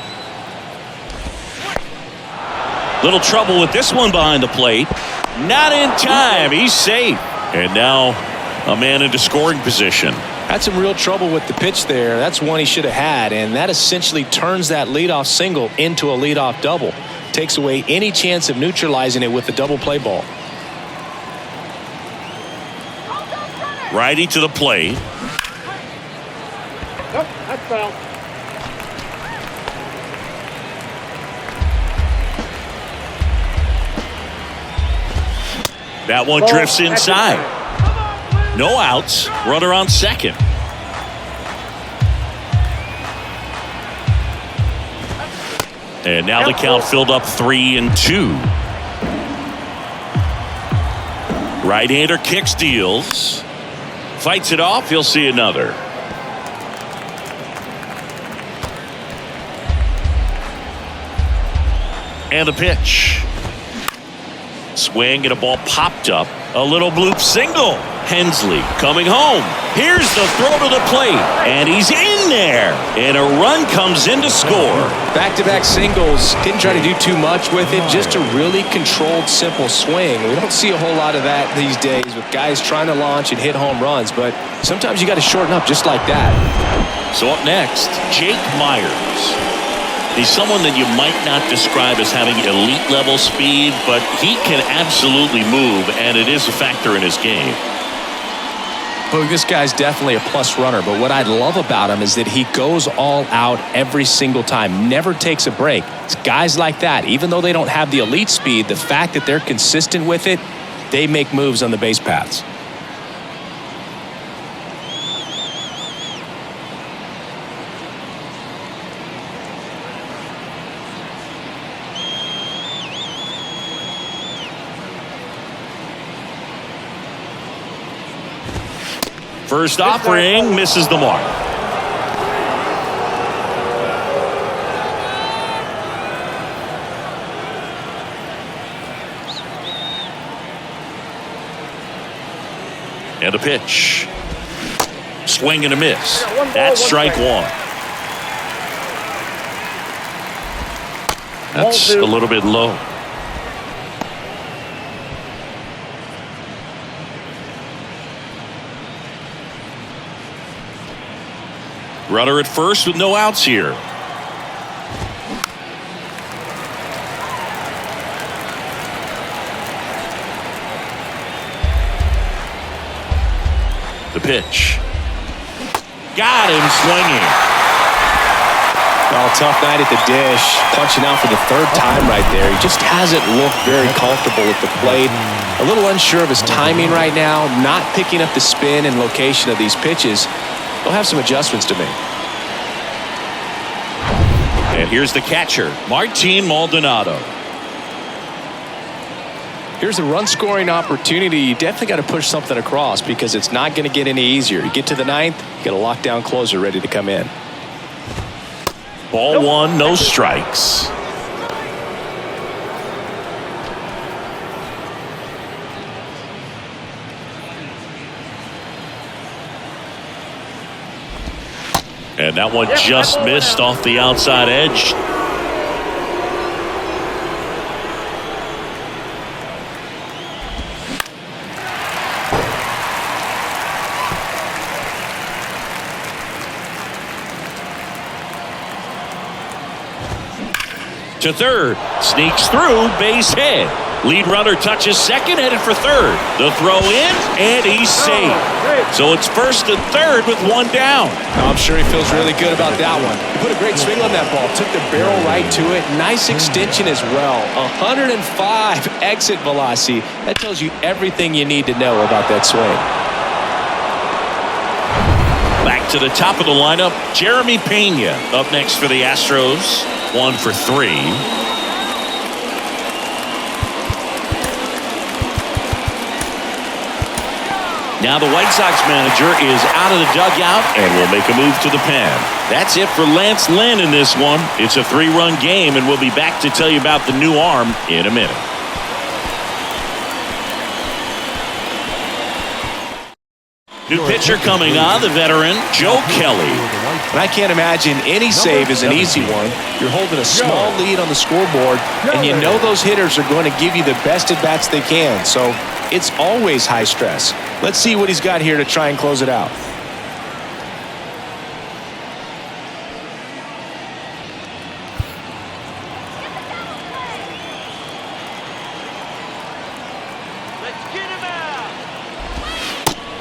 Little trouble with this one behind the plate. Not in time. He's safe. And now a man into scoring position. Had some real trouble with the pitch there. That's one he should have had, and that essentially turns that leadoff single into a leadoff double. Takes away any chance of neutralizing it with the double play ball. Righty to the plate. Nope, that's foul. That one drifts inside. No outs. Runner on second. And now the count filled up 3-2. Right-hander kicks, deals. Fights it off. He'll see another. And the pitch. Swing and a ball popped up. A little bloop single. Hensley coming home. Here's the throw to the plate. And he's in there. And a run comes in to score. Back-to-back singles. Didn't try to do too much with it. Just a really controlled, simple swing. We don't see a whole lot of that these days with guys trying to launch and hit home runs. But sometimes you got to shorten up just like that. So up next, Jake Myers. He's someone that you might not describe as having elite level speed, but he can absolutely move, and it is a factor in his game. Well, this guy's definitely a plus runner, but what I love about him is that he goes all out every single time, never takes a break. It's guys like that, even though they don't have the elite speed, the fact that they're consistent with it, they make moves on the base paths. First offering misses the mark. And a pitch. Swing and a miss. That's strike one. That's a little bit low. Runner at first with no outs here. The pitch. Got him swinging. Well, tough night at the dish. Punching out for the third time right there. He just hasn't looked very comfortable at the plate. A little unsure of his timing right now. Not picking up the spin and location of these pitches. He'll have some adjustments to make. And here's the catcher, Martin Maldonado. Here's a run-scoring opportunity. You definitely got to push something across because it's not going to get any easier. You get to the ninth, you got a lockdown closer ready to come in. Ball one, no strikes. And that one just missed off the outside edge. To third, sneaks through, base hit. Lead runner touches second, headed for third. The throw in, and he's safe. So it's first and third with one down. I'm sure he feels really good about that one. He put a great swing on that ball, took the barrel right to it. Nice extension as well. 105 exit velocity. That tells you everything you need to know about that swing. Back to the top of the lineup, Jeremy Pena up next for the Astros. 1 for 3. Now the White Sox manager is out of the dugout and will make a move to the pen. That's it for Lance Lynn in this one. It's a 3-run game, and we'll be back to tell you about the new arm in a minute. New pitcher coming on, the veteran, Joe Kelly. And I can't imagine any save is an easy one. You're holding a small lead on the scoreboard, and you know those hitters are going to give you the best at-bats they can. So it's always high stress. Let's see what he's got here to try and close it out.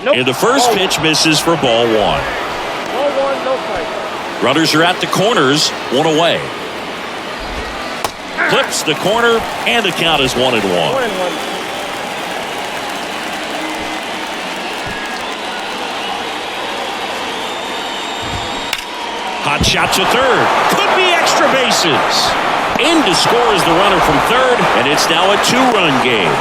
And the first pitch misses for ball 1. Ball 1, no strike. Runners are at the corners, 1 away. Clips the corner, and the count is 1-1. 1-1. Hot shot to third. Could be extra bases. In to score is the runner from third, and it's now a 2-run game.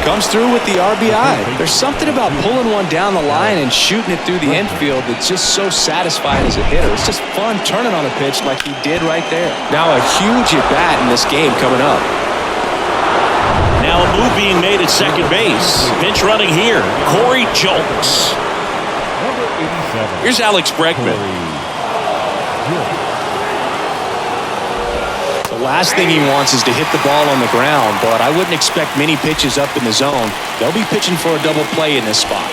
Comes through with the RBI. There's something about pulling one down the line and shooting it through the infield that's just so satisfying as a hitter. It's just fun turning on a pitch like he did right there. Now a huge at-bat in this game coming up. Now a move being made at second base. Pinch running here, Corey Julks. Number 87. Here's Alex Bregman. The last thing he wants is to hit the ball on the ground, but I wouldn't expect many pitches up in the zone. They'll be pitching for a double play in this spot.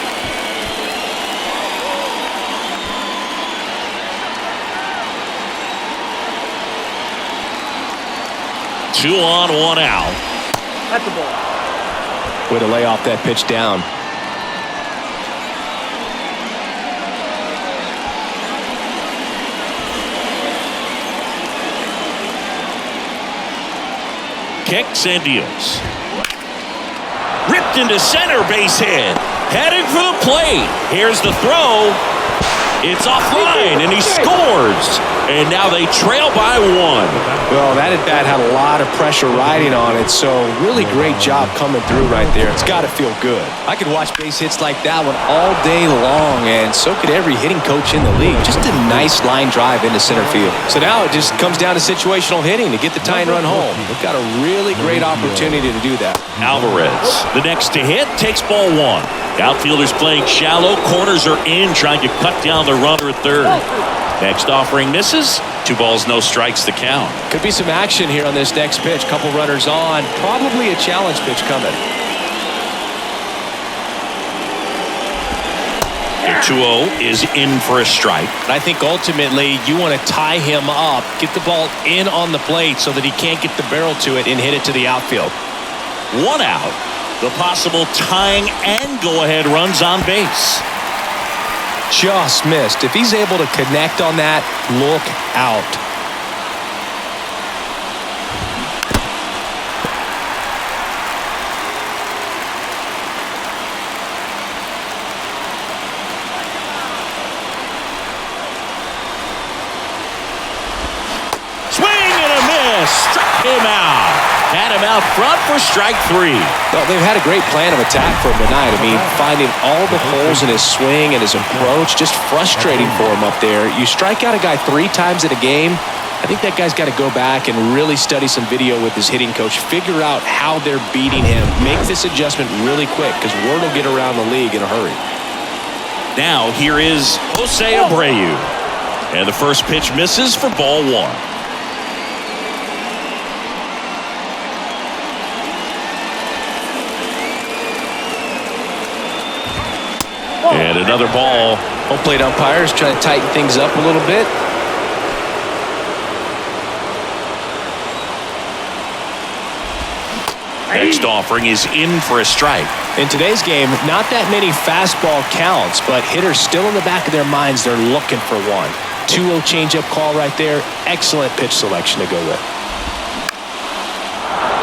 Two on, 1 out. That's the ball. Way to lay off that pitch down. Kicks and deals. Ripped into center, base hit. Headed for the plate. Here's the throw. It's offline, and he scores. And now they trail by 1. Well, that at-bat had a lot of pressure riding on it, so really great job coming through right there. It's got to feel good. I could watch base hits like that one all day long, and so could every hitting coach in the league. Just a nice line drive into center field. So now it just comes down to situational hitting to get the tying run home. They've got a really great opportunity to do that. Alvarez, the next to hit, takes ball 1. Outfielders playing shallow. Corners are in, trying to cut down the runner at third. Next offering misses. 2 balls, no strikes, the count. Could be some action here on this next pitch. Couple runners on. Probably a challenge pitch coming. The 2-0 is in for a strike. I think ultimately you want to tie him up, get the ball in on the plate so that he can't get the barrel to it and hit it to the outfield. 1 out. The possible tying and go-ahead runs on base. Just missed. If he's able to connect on that, look out. Swing and a miss. Struck him out. Had him out front for strike 3. Well, they've had a great plan of attack for him tonight. I mean, finding all the holes in his swing and his approach, just frustrating for him up there. You strike out a guy 3 times in a game, I think that guy's got to go back and really study some video with his hitting coach, figure out how they're beating him, make this adjustment really quick because word will get around the league in a hurry. Now here is Jose Abreu. And the first pitch misses for ball 1. And another ball. Home plate umpires trying to tighten things up a little bit. Next offering is in for a strike. In today's game, not that many fastball counts, but hitters still in the back of their minds, they're looking for one. 2-0 changeup call right there. Excellent pitch selection to go with.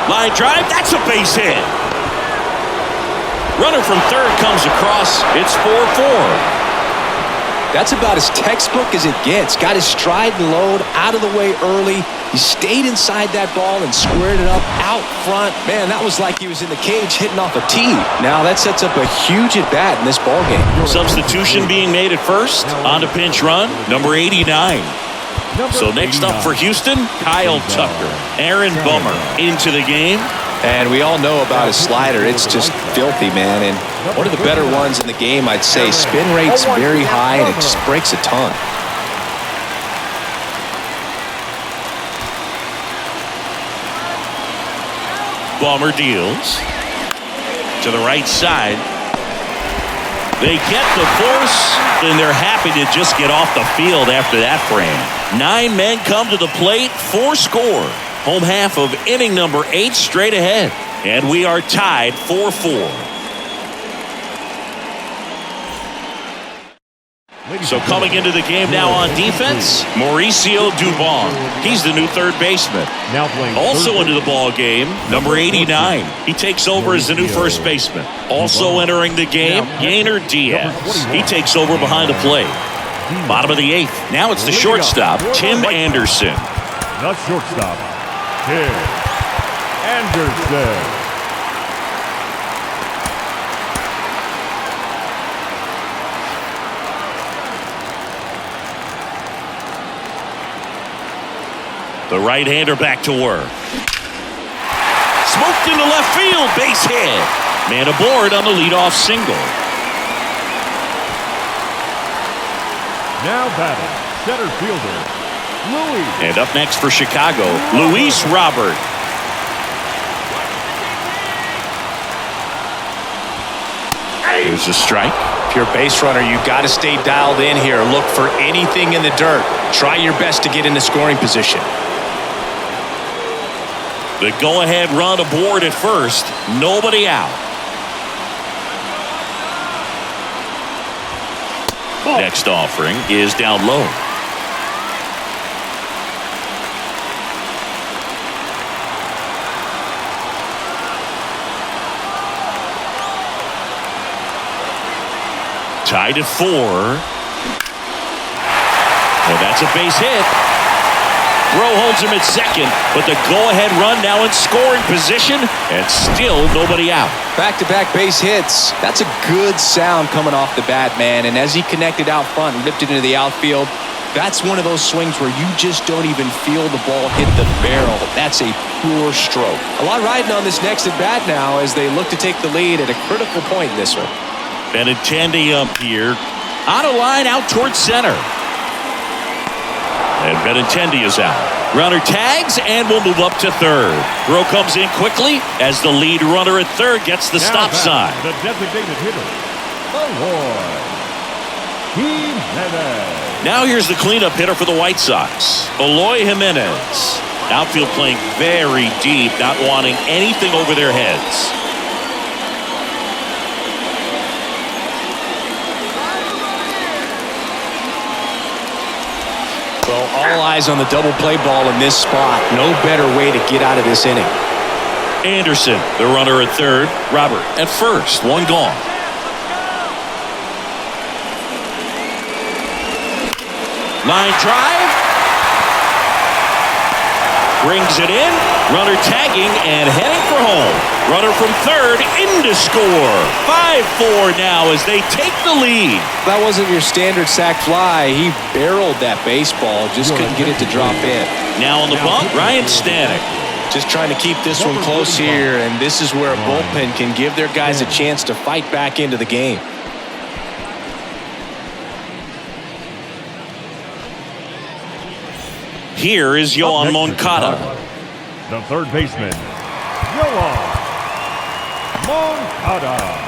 Line drive, that's a base hit. Runner from third comes across. It's 4-4. That's about as textbook as it gets. Got his stride and load out of the way early. He stayed inside that ball and squared it up out front. Man, that was like he was in the cage hitting off a tee. Now that sets up a huge at-bat in this ball game. Substitution being made at first. On to pinch run, number 89. So next up for Houston, Kyle Tucker. Aaron Bummer into the game. And we all know about his slider. It's just filthy, man. And one of the better ones in the game, I'd say. Spin rate's very high, and it just breaks a ton. Bummer deals to the right side. They get the force, and they're happy to just get off the field after that frame. 9 men come to the plate, 4 score. Home half of inning number 8 straight ahead. And we are tied 4-4. So coming into the game now on defense, Mauricio Dubon. He's the new third baseman. Also into the ball game, number 89. He takes over as the new first baseman. Also entering the game, Yainer Diaz. He takes over behind the plate. Bottom of the 8th. Now it's the shortstop, Tim Anderson. The shortstop, Tim Anderson. The right-hander back to work. Smoked into left field, base hit. Man aboard on the leadoff single. Now batting, center fielder, Luis. And up next for Chicago, Luis Robert. Here's a strike. If you're a base runner, you got to stay dialed in here. Look for anything in the dirt. Try your best to get into scoring position. The go-ahead run aboard at first. Nobody out. Next offering is down low. Tied at 4. And that's a base hit. Throw holds him at second, but the go-ahead run now in scoring position, and still nobody out. Back-to-back base hits. That's a good sound coming off the bat, man. And as he connected out front and ripped it into the outfield, that's one of those swings where you just don't even feel the ball hit the barrel. That's a pure stroke. A lot riding on this next at-bat now as they look to take the lead at a critical point in this one. Benintendi up here. On a line out towards center. And Benintendi is out. Runner tags and will move up to third. Throw comes in quickly as the lead runner at third gets the stop sign. The designated hitter, Eloy Jimenez. Now here's the cleanup hitter for the White Sox, Eloy Jimenez. Outfield playing very deep, not wanting anything over their heads. Well, all eyes on the double play ball in this spot. No better way to get out of this inning. Anderson, the runner at third. Robert at first. One gone. Line drive. Brings it in. Runner tagging and heading for home. Runner from third in to score. 5-4 now as they take the lead. That wasn't your standard sac fly. He barreled that baseball. Just couldn't get it to drop in. Now on the bump, Ryan Stanek. Just trying to keep this one close here, and this is where a bullpen can give their guys a chance to fight back into the game. Here is Yoan Moncada. The third baseman, Yoan Moncada.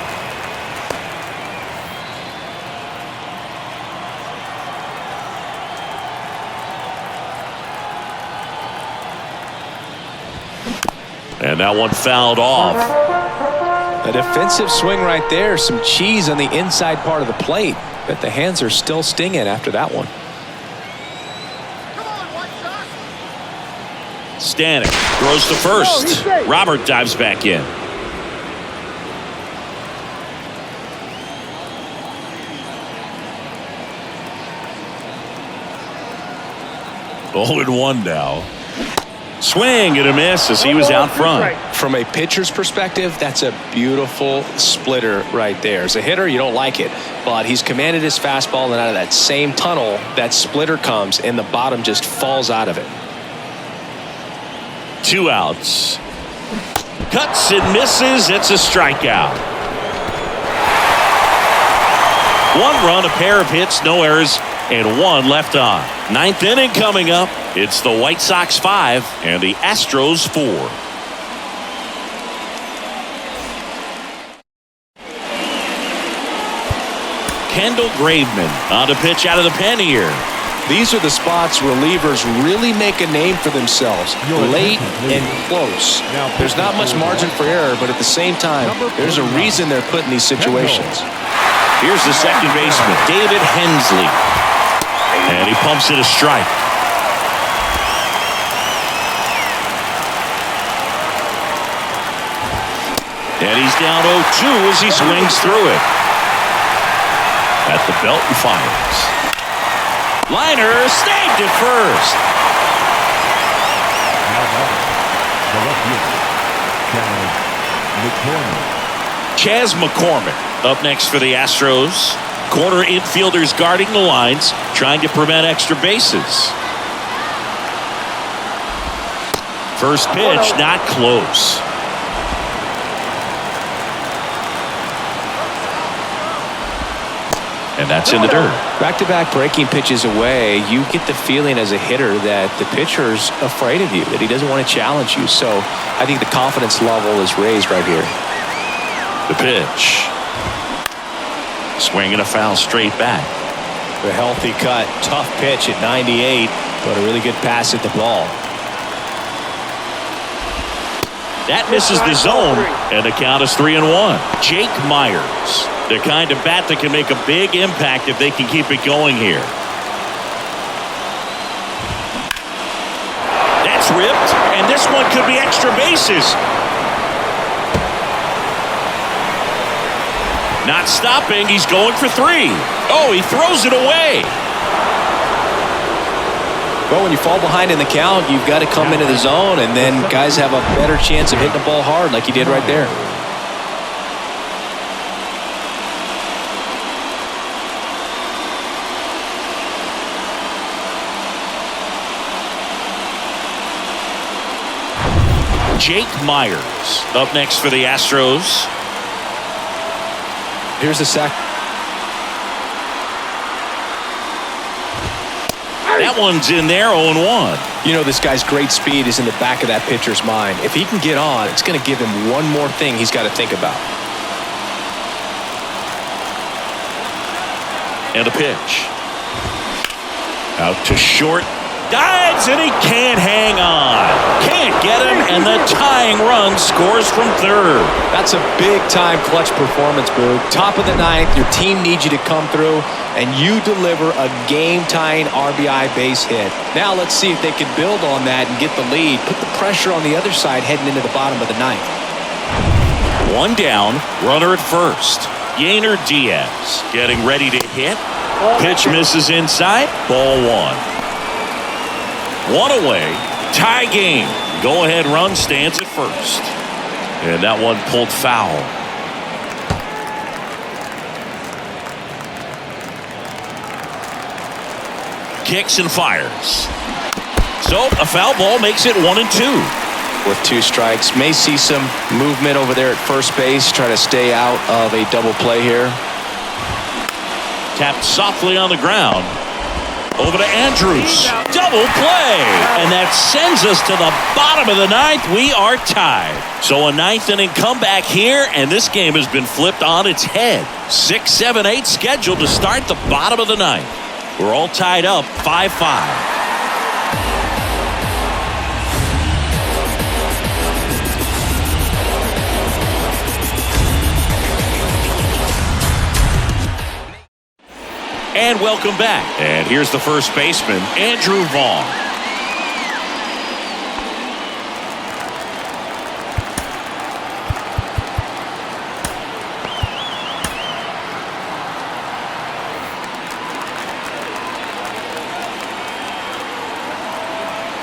And that one fouled off. A defensive swing right there. Some cheese on the inside part of the plate. But the hands are still stinging after that one. Stanek throws to first. Robert dives back in. Oh, and 1 now. Swing and a miss as he was out front. From a pitcher's perspective, that's a beautiful splitter right there. As a hitter, you don't like it, but he's commanded his fastball, and out of that same tunnel, that splitter comes, and the bottom just falls out of it. 2 outs. Cuts and misses. It's a strikeout. 1 run, a pair of hits, no errors, and 1 left on. 9th inning coming up. It's the White Sox 5 and the Astros 4. Kendall Graveman on a pitch out of the pen here. These are the spots relievers really make a name for themselves. Late and close. There's not much margin for error, but at the same time, there's a reason they're put in these situations. Here's the second baseman, David Hensley. And he pumps it a strike. And he's down 0-2 as he swings through it. At the belt and fires. Liner snagged at first. Chas McCormick up next for the Astros. Corner infielders guarding the lines, trying to prevent extra bases. First pitch, not close. And that's in the dirt. Back-to-back breaking pitches away, you get the feeling as a hitter that the pitcher's afraid of you, that he doesn't want to challenge you. So I think the confidence level is raised right here. The pitch. Swinging a foul straight back. A healthy cut, tough pitch at 98, but a really good pass at the ball. That misses the zone, and the count is 3-1. Jake Myers, the kind of bat that can make a big impact if they can keep it going here. That's ripped, and this one could be extra bases. Not stopping, he's going for 3. Oh, he throws it away. Well, when you fall behind in the count, you've got to come into the zone, and then guys have a better chance of hitting the ball hard like he did right there. Jake Myers up next for the Astros. Here's the sack. That one's in there, 0-1. You know, this guy's great speed is in the back of that pitcher's mind. If he can get on, it's going to give him one more thing he's got to think about. And a pitch. Out to short. Dives, and he can't hang on. Can't get him, and the tying run scores from third. That's a big-time clutch performance, Boog. Top of the 9th, your team needs you to come through, and you deliver a game-tying RBI base hit. Now let's see if they can build on that and get the lead. Put the pressure on the other side heading into the bottom of the 9th. 1 down, runner at first. Yainer Diaz getting ready to hit. Pitch misses inside, ball 1. 1 away, tie game. Go-ahead run stands at first. And that one pulled foul. Kicks and fires. So a foul ball makes it 1-2. With 2 strikes, may see some movement over there at first base. Try to stay out of a double play here. Tapped softly on the ground. Over to Andrews. Double play. And that sends us to the bottom of the 9th. We are tied. So a 9th inning comeback here, and this game has been flipped on its head. 6, 7, 8 scheduled to start the bottom of the 9th. We're all tied up 5-5. And welcome back. And here's the first baseman, Andrew Vaughn.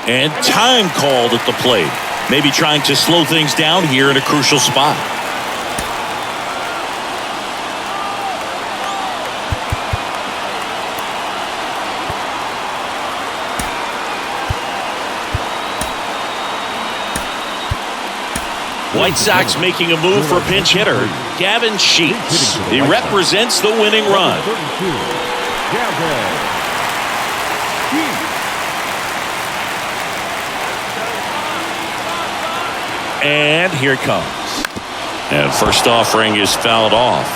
And time called at the plate. Maybe trying to slow things down here in a crucial spot. White Sox making a move for pinch hitter Gavin Sheets. He represents the winning run. And here it comes. And first offering is fouled off.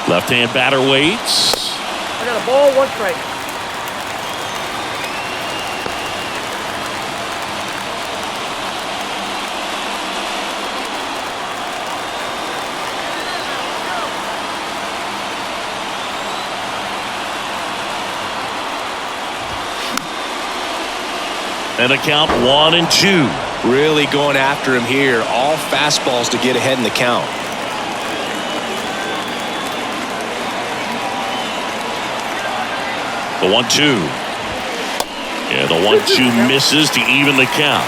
Left-hand batter waits. I got a ball, 1 strike. And a count 1-2. Really going after him here. All fastballs to get ahead in the count. The 1-2. Yeah, the 1-2 misses to even the count.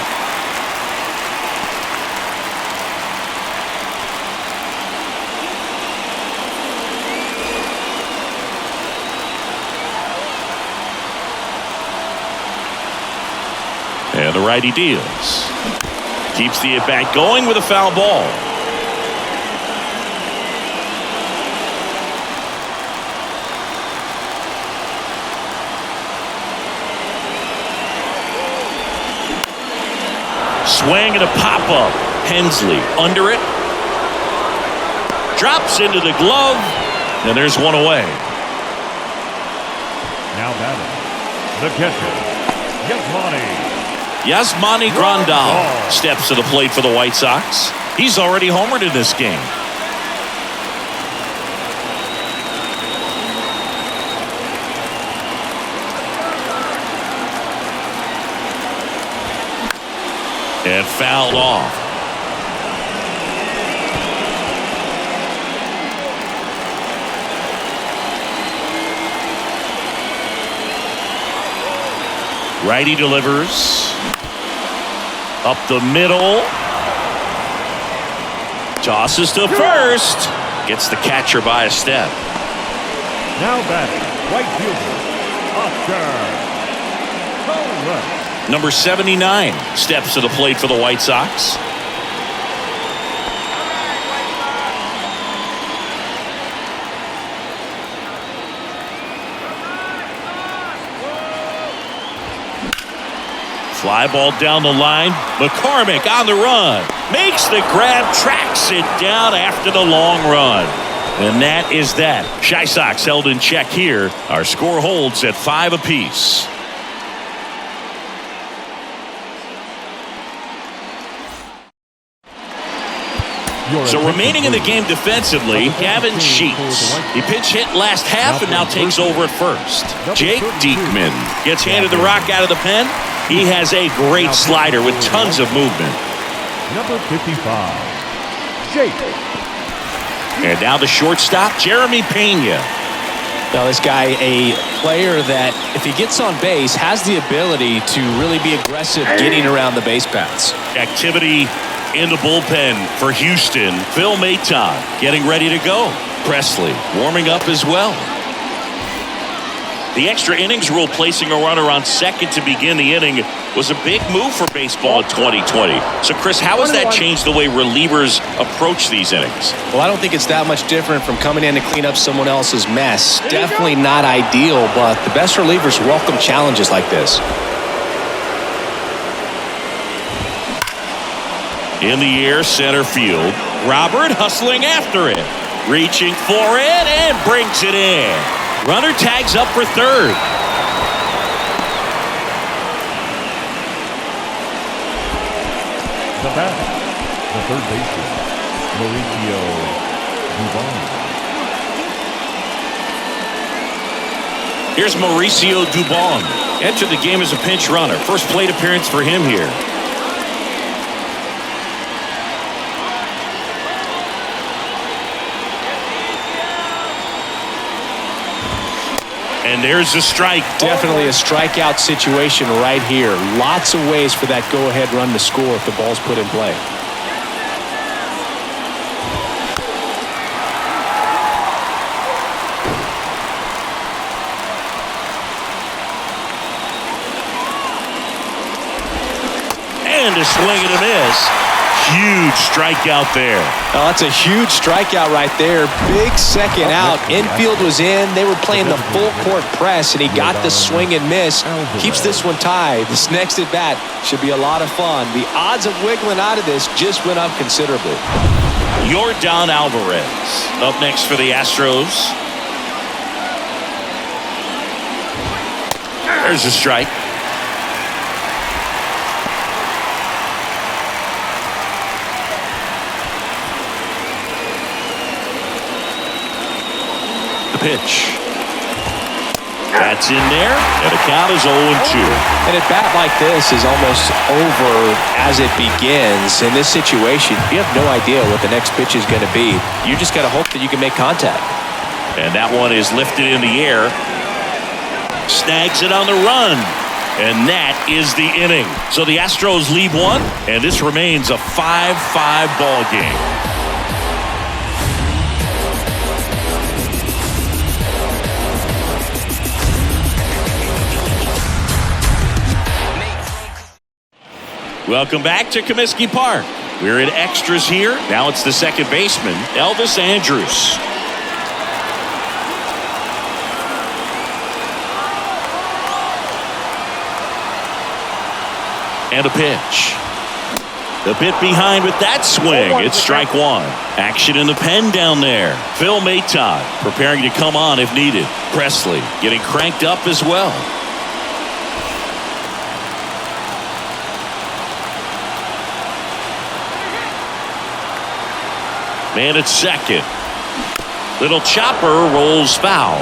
And the righty deals. Keeps the at-bat going with a foul ball. Swing and a pop-up. Hensley under it. Drops into the glove. And there's one away. Now batting, the catcher, Yasmani. Yasmani Grandal steps to the plate for the White Sox. He's already homered in this game. And fouled off. Righty delivers. Up the middle. Tosses to first. Gets the catcher by a step. Now batting, right fielder, Oscar. Number 79 steps to the plate for the White Sox. Fly ball down the line. McCormick on the run. Makes the grab, tracks it down after the long run. And that is that. Chi Sox held in check here. Our score holds at 5 apiece. So remaining in the game defensively, Gavin Sheets. He pinch hit last half and now takes over at first. Jake Diekman gets handed the rock out of the pen. He has a great slider with tons of movement. Number 55, Jake. And now the shortstop, Jeremy Pena. Now this guy, a player that if he gets on base has the ability to really be aggressive getting around the base paths. Activity in the bullpen for Houston. Phil Maton getting ready to go. Presley warming up as well. The extra innings rule placing a runner on second to begin the inning was a big move for baseball in 2020. So, Chris, how has that changed the way relievers approach these innings? Well, I don't think it's that much different from coming in to clean up someone else's mess. Definitely not ideal, but the best relievers welcome challenges like this. In the air, center field. Robert hustling after it. Reaching for it and brings it in. Runner tags up for third. The bat, the third baseman, Mauricio Dubon. Here's Mauricio Dubon. Entered the game as a pinch runner. First plate appearance for him here. And there's a strike. Definitely a strikeout situation right here. Lots of ways for that go-ahead run to score if the ball's put in play. And a swing and a miss. Huge strikeout there. Oh, that's a huge strikeout right there. Big second out. Infield was in. They were playing the full court press, and he got the swing and miss. Keeps this one tied. This next at bat should be a lot of fun. The odds of wiggling out of this just went up considerably. Yordan Alvarez up next for the Astros. There's a strike. Pitch. That's in there, and the count is 0-2. And a bat like this is almost over as it begins. In this situation, you have no idea what the next pitch is going to be. You just got to hope that you can make contact. And that one is lifted in the air. Snags it on the run. And that is the inning. So the Astros lead one, and this remains a 5-5 ball game. Welcome back to Comiskey Park. We're in extras here. Now it's the second baseman, Elvis Andrus. And a pitch. The bit behind with that swing. It's strike one. Action in the pen down there. Phil Maton preparing to come on if needed. Presley getting cranked up as well. Man at second. Little chopper rolls foul.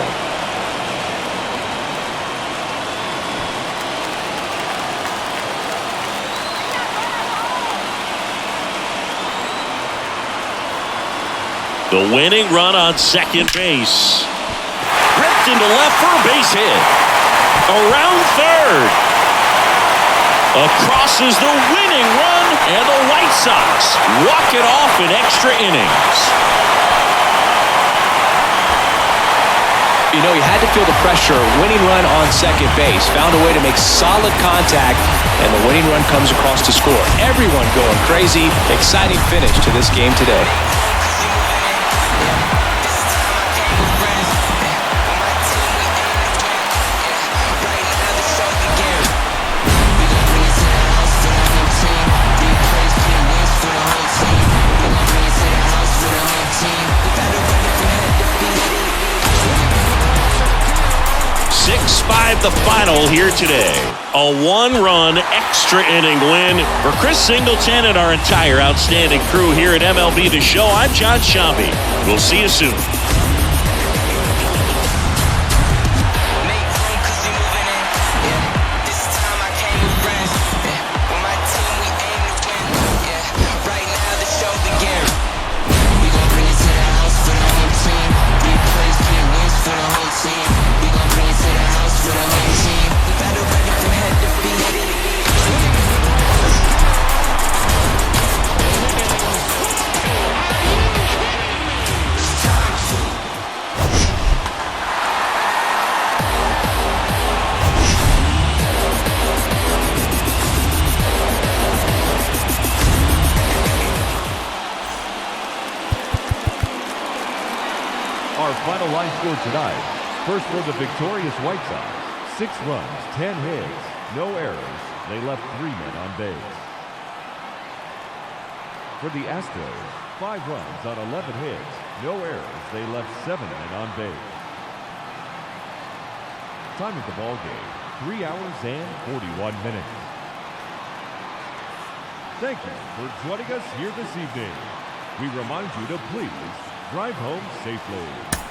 The winning run on second base. Ripped into left for a base hit. Around third. Across is the winning run, and the White Sox walk it off in extra innings. You know, he had to feel the pressure. Winning run on second base. Found a way to make solid contact, and the winning run comes across to score. Everyone going crazy. Exciting finish to this game today. The final here today. A one-run extra inning win for Chris Singleton and our entire outstanding crew here at MLB The Show. I'm John Shambi. We'll see you soon. Our final line score tonight. First for the victorious White Sox. 6 runs, 10 hits, no errors. They left 3 men on base. For the Astros, 5 runs on 11 hits, no errors. They left 7 men on base. Time of the ball game, 3 hours and 41 minutes. Thank you for joining us here this evening. We remind you to please drive home safely.